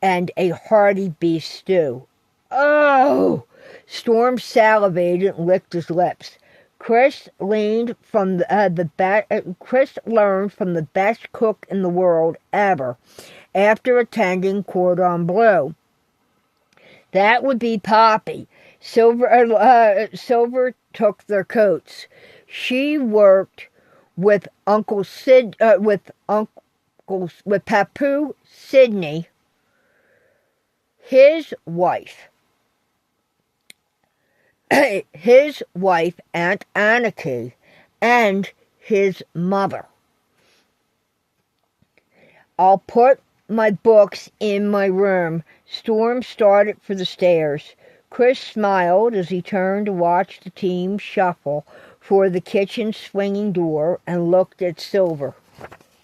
and a hearty beef stew. Oh! Storm salivated and licked his lips. Chris learned from the best cook in the world ever after attending Cordon Bleu. That would be Poppy. Silver took their coats. She worked with with Papu Sidney, his wife, Aunt Anarchy, and his mother. I'll put my books in my room. Storm started for the stairs. Chris smiled as he turned to watch the team shuffle for the kitchen swinging door and looked at Silver.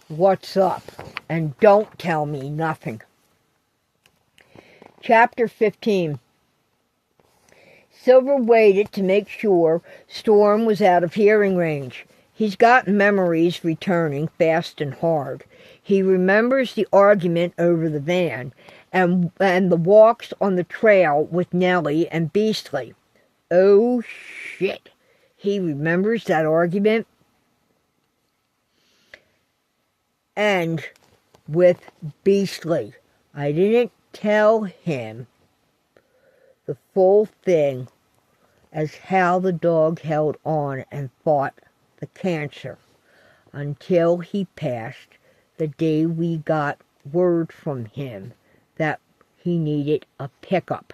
What's up? And don't tell me nothing. Chapter 15. Silver waited to make sure Storm was out of hearing range. He's got memories returning fast and hard. He remembers the argument over the van and the walks on the trail with Nellie and Beastly. Oh, shit. He remembers that argument. And with Beastly. I didn't tell him the full thing as how the dog held on and fought the cancer until he passed the day we got word from him that he needed a pickup.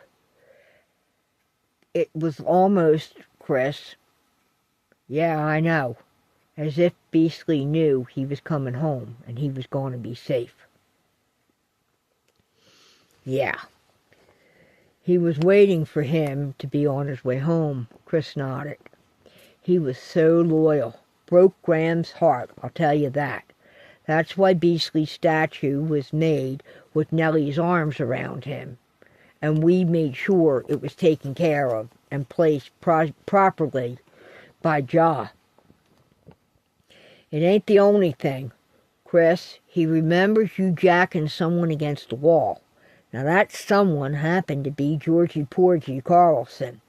It was almost, Chris. Yeah, I know. As if Beastly knew he was coming home and he was going to be safe. Yeah. He was waiting for him to be on his way home, Chris nodded. He was so loyal. Broke Graham's heart, I'll tell you that. That's why Beastly's statue was made with Nellie's arms around him. And we made sure it was taken care of and placed properly by Ja. It ain't the only thing. Chris, he remembers you jacking someone against the wall. Now that someone happened to be Georgie Porgy Carlson.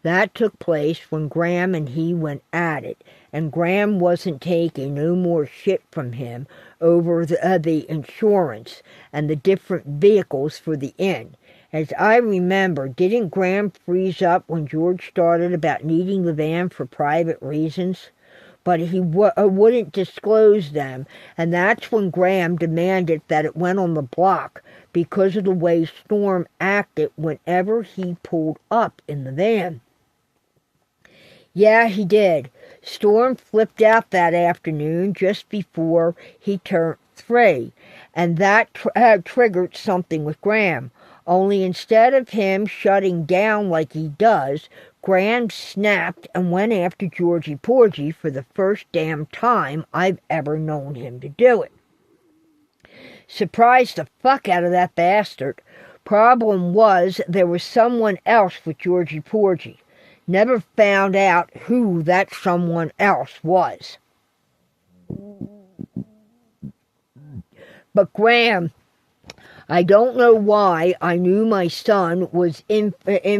That took place when Graham and he went at it, and Graham wasn't taking no more shit from him over the insurance and the different vehicles for the inn. As I remember, didn't Graham freeze up when George started about needing the van for private reasons? but he wouldn't disclose them, and that's when Graham demanded that it went on the block because of the way Storm acted whenever he pulled up in the van. Yeah, he did. Storm flipped out that afternoon just before he turned 3, and that triggered something with Graham. Only instead of him shutting down like he does, Graham snapped and went after Georgie Porgy for the first damn time I've ever known him to do it. Surprised the fuck out of that bastard. Problem was, there was someone else with Georgie Porgy. Never found out who that someone else was. But Graham, I don't know why I knew my son was in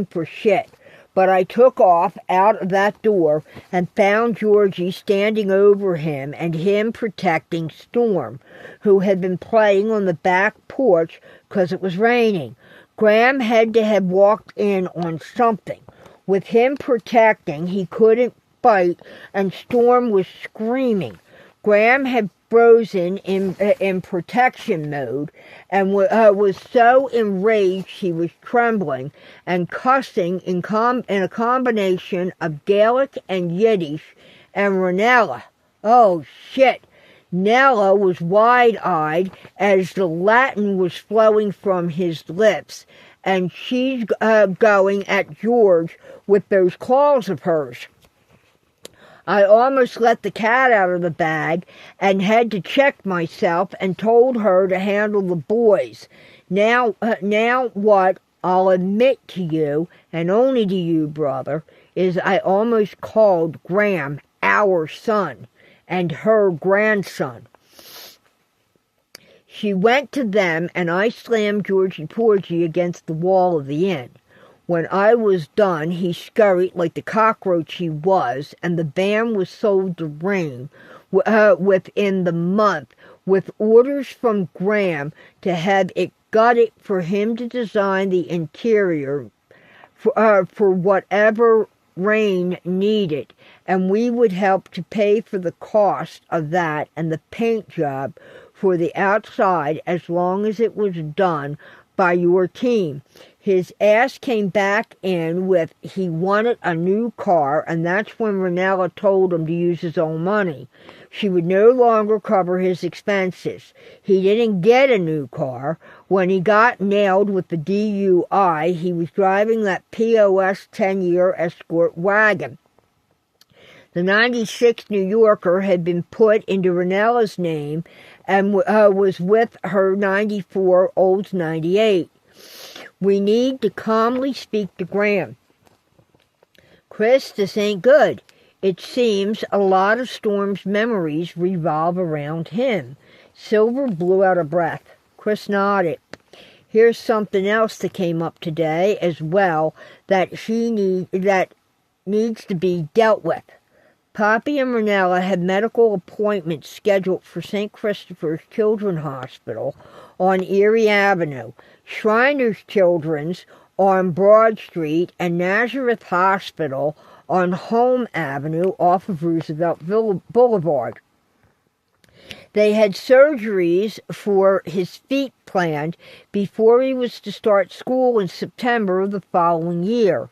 for shit, but I took off out of that door and found Georgie standing over him and him protecting Storm, who had been playing on the back porch because it was raining. Graham had to have walked in on something. With him protecting, he couldn't fight, and Storm was screaming. Graham had frozen in protection mode and was so enraged he was trembling and cussing in a combination of Gaelic and Yiddish and Ranella. Oh, shit. Nella was wide-eyed as the Latin was flowing from his lips, and she's going at George with those claws of hers. I almost let the cat out of the bag and had to check myself and told her to handle the boys. Now what I'll admit to you, and only to you, brother, is I almost called Graham our son and her grandson. She went to them, and I slammed Georgie Porgy against the wall of the inn. When I was done, he scurried like the cockroach he was, and the van was sold to Rain within the month, with orders from Graham to have it gutted for him to design the interior for whatever Rain needed, and we would help to pay for the cost of that and the paint job for the outside as long as it was done by your team. His ass came back in with he wanted a new car, and that's when Ranella told him to use his own money. She would no longer cover his expenses. He didn't get a new car. When he got nailed with the DUI, he was driving that POS 10-year Escort wagon. The 96 New Yorker had been put into Ranella's name and was with her 94 Olds 98. We need to calmly speak to Graham. Chris, this ain't good. It seems a lot of Storm's memories revolve around him. Silver blew out a breath. Chris nodded. Here's something else that came up today as well that needs to be dealt with. Poppy and Ranella had medical appointments scheduled for St. Christopher's Children's Hospital on Erie Avenue, Shriners Children's on Broad Street, and Nazareth Hospital on Home Avenue off of Roosevelt Boulevard. They had surgeries for his feet planned before he was to start school in September of the following year.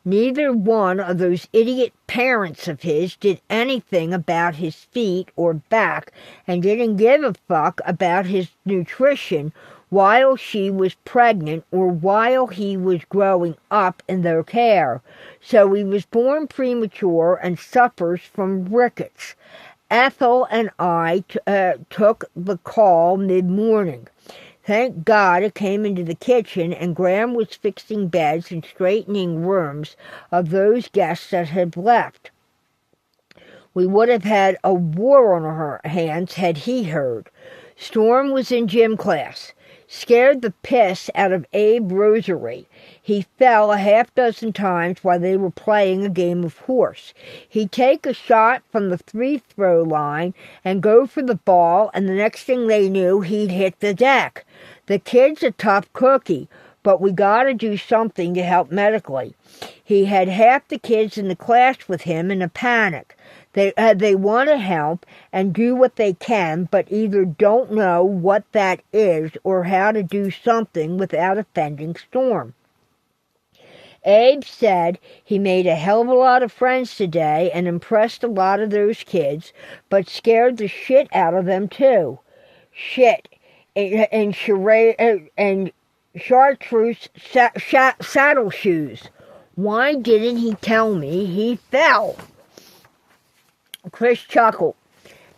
Neither one of those idiot parents of his did anything about his feet or back and didn't give a fuck about his nutrition while she was pregnant or while he was growing up in their care. So he was born premature and suffers from rickets. Ethel and I took the call mid-morning. Thank God it came into the kitchen, and Graham was fixing beds and straightening rooms of those guests that had left. We would have had a war on our hands had he heard. Storm was in gym class. Scared the piss out of Abe Rosary. He fell a half-dozen times while they were playing a game of horse. He'd take a shot from the free-throw line and go for the ball, and the next thing they knew, he'd hit the deck. The kid's a tough cookie, but we gotta do something to help medically. He had half the kids in the class with him in a panic. They want to help and do what they can, but either don't know what that is or how to do something without offending Storm. Abe said he made a hell of a lot of friends today and impressed a lot of those kids, but scared the shit out of them too. Shit. And chartreuse saddle shoes. Why didn't he tell me he fell? Chris chuckled.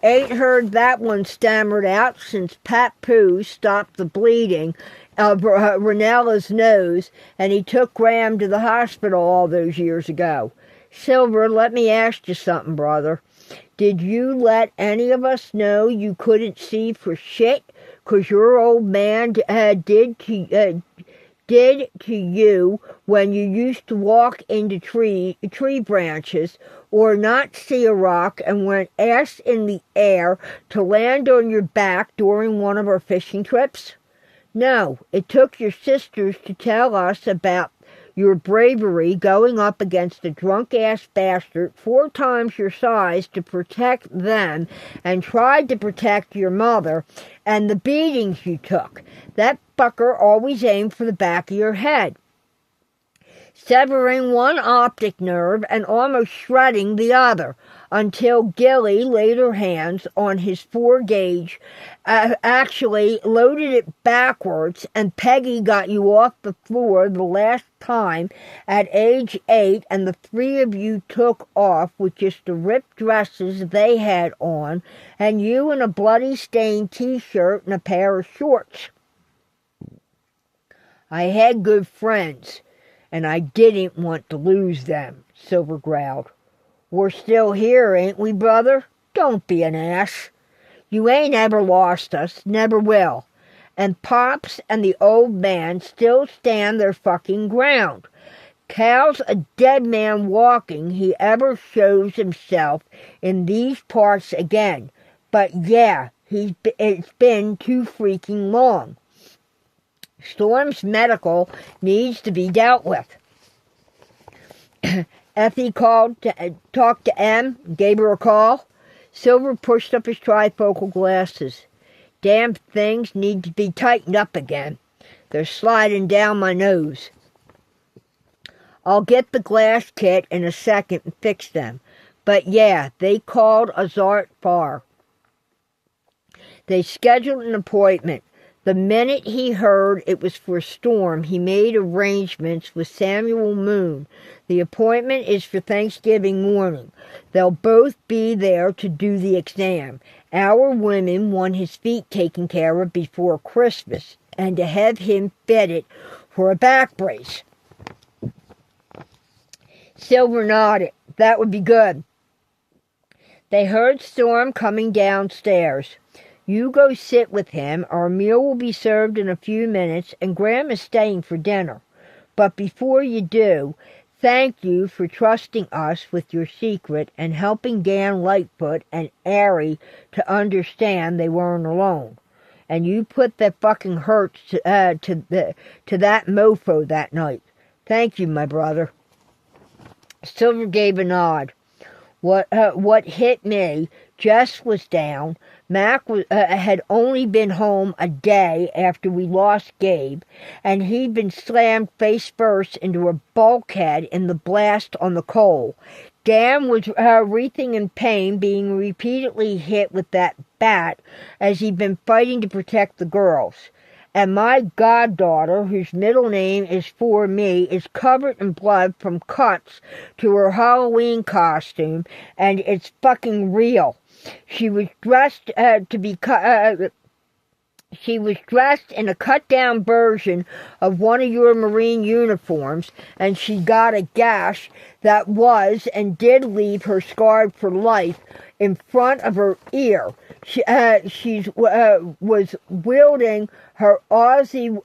Ain't heard that one stammered out since Pat Pooh stopped the bleeding of Renella's nose, and he took Graham to the hospital all those years ago. Silver, let me ask you something, brother. Did you let any of us know you couldn't see for shit? 'Cause your old man did to you when you used to walk into tree branches or not see a rock and went ass in the air to land on your back during one of our fishing trips? No, it took your sisters to tell us about your bravery going up against a drunk-ass bastard 4 times your size to protect them and tried to protect your mother, and the beatings you took. That fucker always aimed for the back of your head, severing one optic nerve and almost shredding the other, until Gilly laid her hands on his 4-gauge, actually loaded it backwards, and Peggy got you off the floor the last time at age 8, and the 3 of you took off with just the ripped dresses they had on, and you in a bloody stained t-shirt and a pair of shorts. I had good friends, and I didn't want to lose them, Silver growled. We're still here, ain't we, brother? Don't be an ass. You ain't ever lost us, never will. And Pops and the old man still stand their fucking ground. Cal's a dead man walking he ever shows himself in these parts again. But yeah, it's been too freaking long. Storm's medical needs to be dealt with. Effie talked to Em, gave her a call. Silver pushed up his trifocal glasses. Damn things need to be tightened up again. They're sliding down my nose. I'll get the glass kit in a second and fix them. But yeah, they called Azart Farr. They scheduled an appointment. The minute he heard it was for Storm, he made arrangements with Samuel Moon. The appointment is for Thanksgiving morning. They'll both be there to do the exam. Our women want his feet taken care of before Christmas, and to have him fitted for a back brace. Silver nodded. That would be good. They heard Storm coming downstairs. You go sit with him. Our meal will be served in a few minutes, and Graham is staying for dinner. But before you do, thank you for trusting us with your secret and helping Dan Lightfoot and Ari to understand they weren't alone. And you put that fucking hurts to that mofo that night. Thank you, my brother. Silver gave a nod. What hit me, Jess was down. Mac had only been home a day after we lost Gabe, and he'd been slammed face first into a bulkhead in the blast on the coal. Dan was wreathing in pain, being repeatedly hit with that bat as he'd been fighting to protect the girls. And my goddaughter, whose middle name is for me, is covered in blood from cuts to her Halloween costume, and it's fucking real. She was dressed She was dressed in a cut-down version of one of your Marine uniforms, and she got a gash that was and did leave her scarred for life in front of her ear. She was wielding her Aussie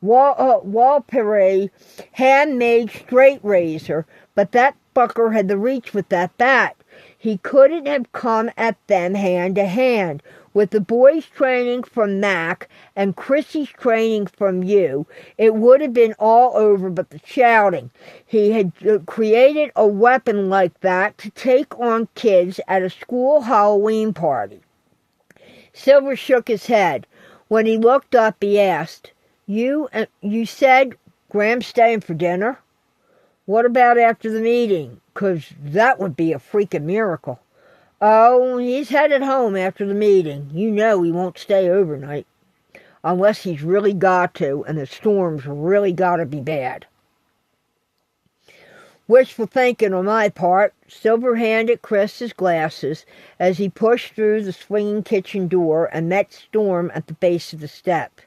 Walpurgis handmade straight razor, but that fucker had the reach with that bat. He couldn't have come at them hand to hand. With the boys training from Mac and Chrissy's training from you, it would have been all over but the shouting. He had created a weapon like that to take on kids at a school Halloween party. Silver shook his head. When he looked up, he asked, You said Graham's staying for dinner? What about after the meeting? 'Cause that would be a freaking miracle. Oh, he's headed home after the meeting. You know he won't stay overnight. Unless he's really got to, and the storm's really got to be bad. Wishful thinking on my part. Silver handed Chris his glasses as he pushed through the swinging kitchen door and met Storm at the base of the step.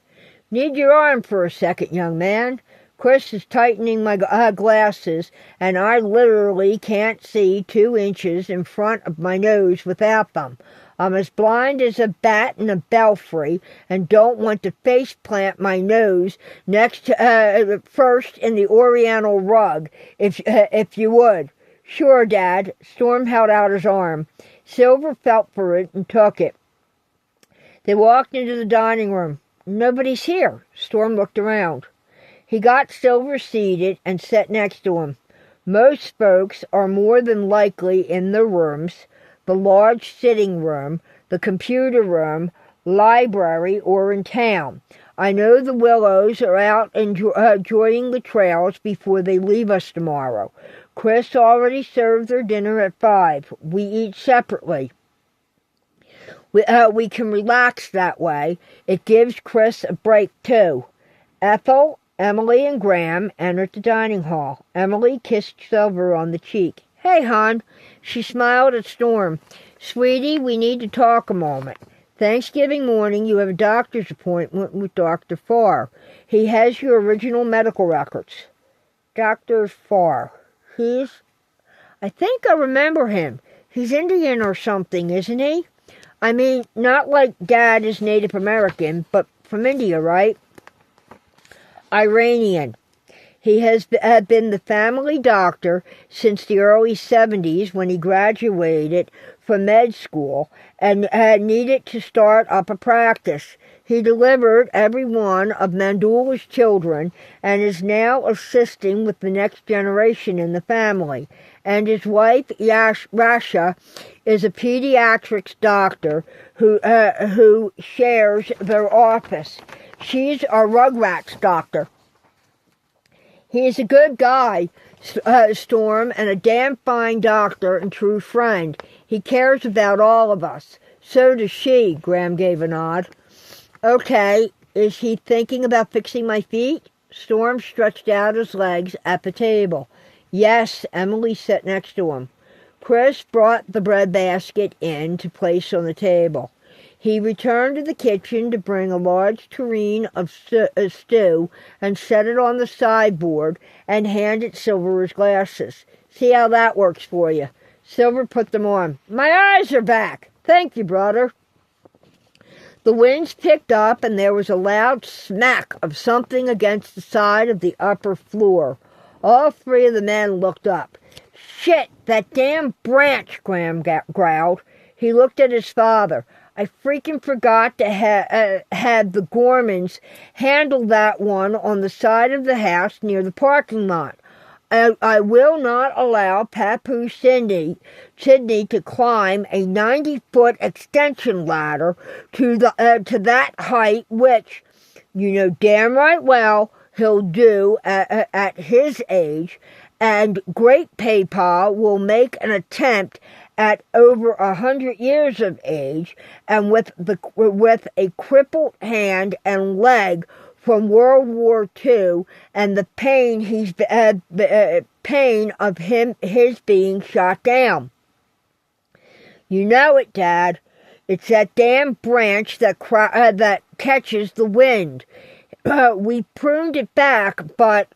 Need your arm for a second, young man. Chris is tightening my glasses, and I literally can't see 2 inches in front of my nose without them. I'm as blind as a bat in a belfry and don't want to face-plant my nose first in the Oriental rug, if you would. Sure, Dad. Storm held out his arm. Silver felt for it and took it. They walked into the dining room. Nobody's here. Storm looked around. He got Silver seated and sat next to him. Most folks are more than likely in their rooms, the large sitting room, the computer room, library, or in town. I know the Willows are out enjoying the trails before they leave us tomorrow. Chris already served their dinner at 5. We eat separately. We can relax that way. It gives Chris a break, too. Ethel, Emily, and Graham entered the dining hall. Emily kissed Silver on the cheek. Hey, hon. She smiled at Storm. Sweetie, we need to talk a moment. Thanksgiving morning, you have a doctor's appointment with Dr. Farr. He has your original medical records. Dr. Farr. I think I remember him. He's Indian or something, isn't he? I mean, not like Dad is Native American, but from India, right? Iranian. He has been the family doctor since the early 70s when he graduated from med school and needed to start up a practice. He delivered every one of Mandula's children and is now assisting with the next generation in the family. And his wife, Rasha, is a pediatrics doctor who shares their office. She's our Rugrats doctor. He's a good guy, Storm, and a damn fine doctor and true friend. He cares about all of us. So does she, Graham gave a nod. Okay, is he thinking about fixing my feet? Storm stretched out his legs at the table. Yes, Emily sat next to him. Chris brought the breadbasket in to place on the table. He returned to the kitchen to bring a large tureen of stew and set it on the sideboard and handed Silver his glasses. See how that works for you. Silver put them on. My eyes are back. Thank you, brother. The winds picked up and there was a loud smack of something against the side of the upper floor. All 3 of the men looked up. Shit, that damn branch, Graham growled. He looked at his father. I freaking forgot to have the Gormans handle that one on the side of the house near the parking lot. I will not allow Papu Sydney to climb a 90-foot extension ladder to that height, which, you know damn right well, he'll do at his age, and Great PayPal will make an attempt at over 100 years of age, and with a crippled hand and leg from World War II, and the pain of his being shot down. You know it, Dad. It's that damn branch that catches the wind. We pruned it back, but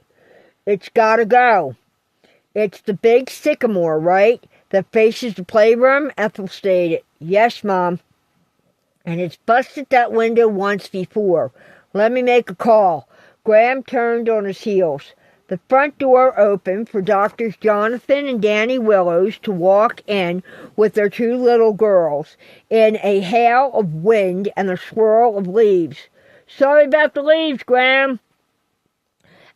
it's got to go. It's the big sycamore, right? That faces the playroom, Ethel stated. Yes, Mom. And it's busted that window once before. Let me make a call. Graham turned on his heels. The front door opened for Doctors Jonathan and Danny Willows to walk in with their 2 little girls in a hail of wind and a swirl of leaves. "Sorry about the leaves, Graham,"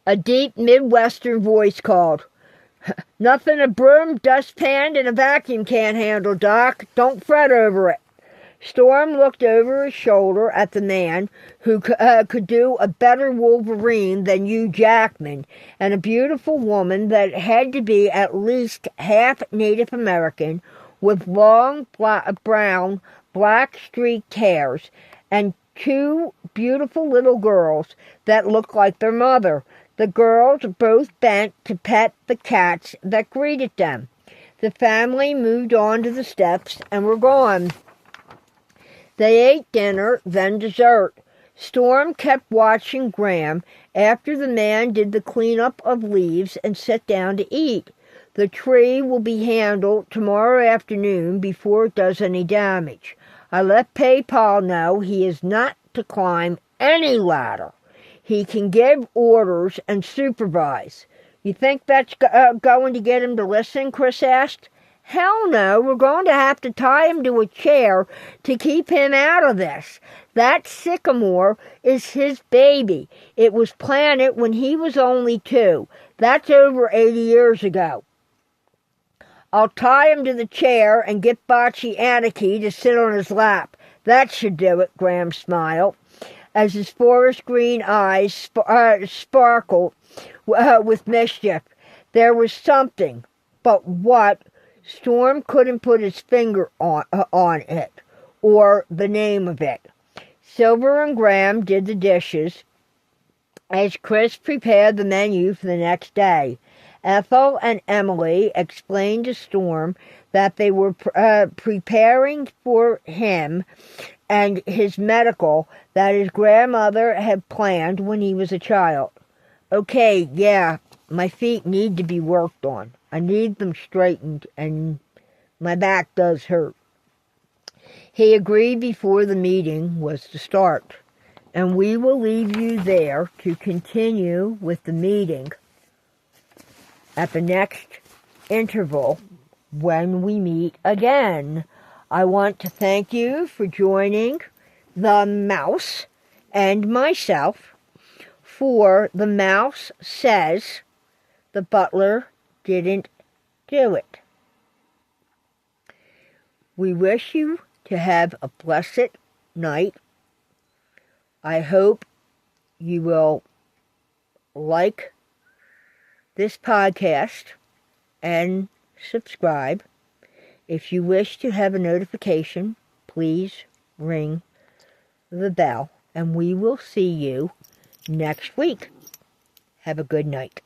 a deep Midwestern voice called. "Nothing a broom, dustpan, and a vacuum can't handle, Doc. Don't fret over it." Storm looked over his shoulder at the man who could do a better Wolverine than Hugh Jackman, and a beautiful woman that had to be at least half Native American, with long brown black-streaked hairs, and 2 beautiful little girls that looked like their mother. The girls both bent to pet the cats that greeted them. The family moved on to the steps and were gone. They ate dinner, then dessert. Storm kept watching Graham after the man did the cleanup of leaves and sat down to eat. The tree will be handled tomorrow afternoon before it does any damage. I let Paul know he is not to climb any ladder. He can give orders and supervise. "You think that's going to get him to listen?" Chris asked. "Hell no, we're going to have to tie him to a chair to keep him out of this. That sycamore is his baby. It was planted when he was only 2. That's over 80 years ago. I'll tie him to the chair and get Bocce Anarchy to sit on his lap. That should do it," Graham smiled, as his forest green eyes sparkled with mischief. There was something, but what? Storm couldn't put his finger on it, or the name of it. Silver and Graham did the dishes as Chris prepared the menu for the next day. Ethel and Emily explained to Storm that they were preparing for him and his medical that his grandmother had planned when he was a child. "Okay, yeah, my feet need to be worked on. I need them straightened, and my back does hurt." He agreed before the meeting was to start, and we will leave you there to continue with the meeting at the next interval when we meet again. I want to thank you for joining the mouse and myself for The Mouse Says the Butler Didn't Do It. We wish you to have a blessed night. I hope you will like this podcast and subscribe. If you wish to have a notification, please ring the bell, and we will see you next week. Have a good night.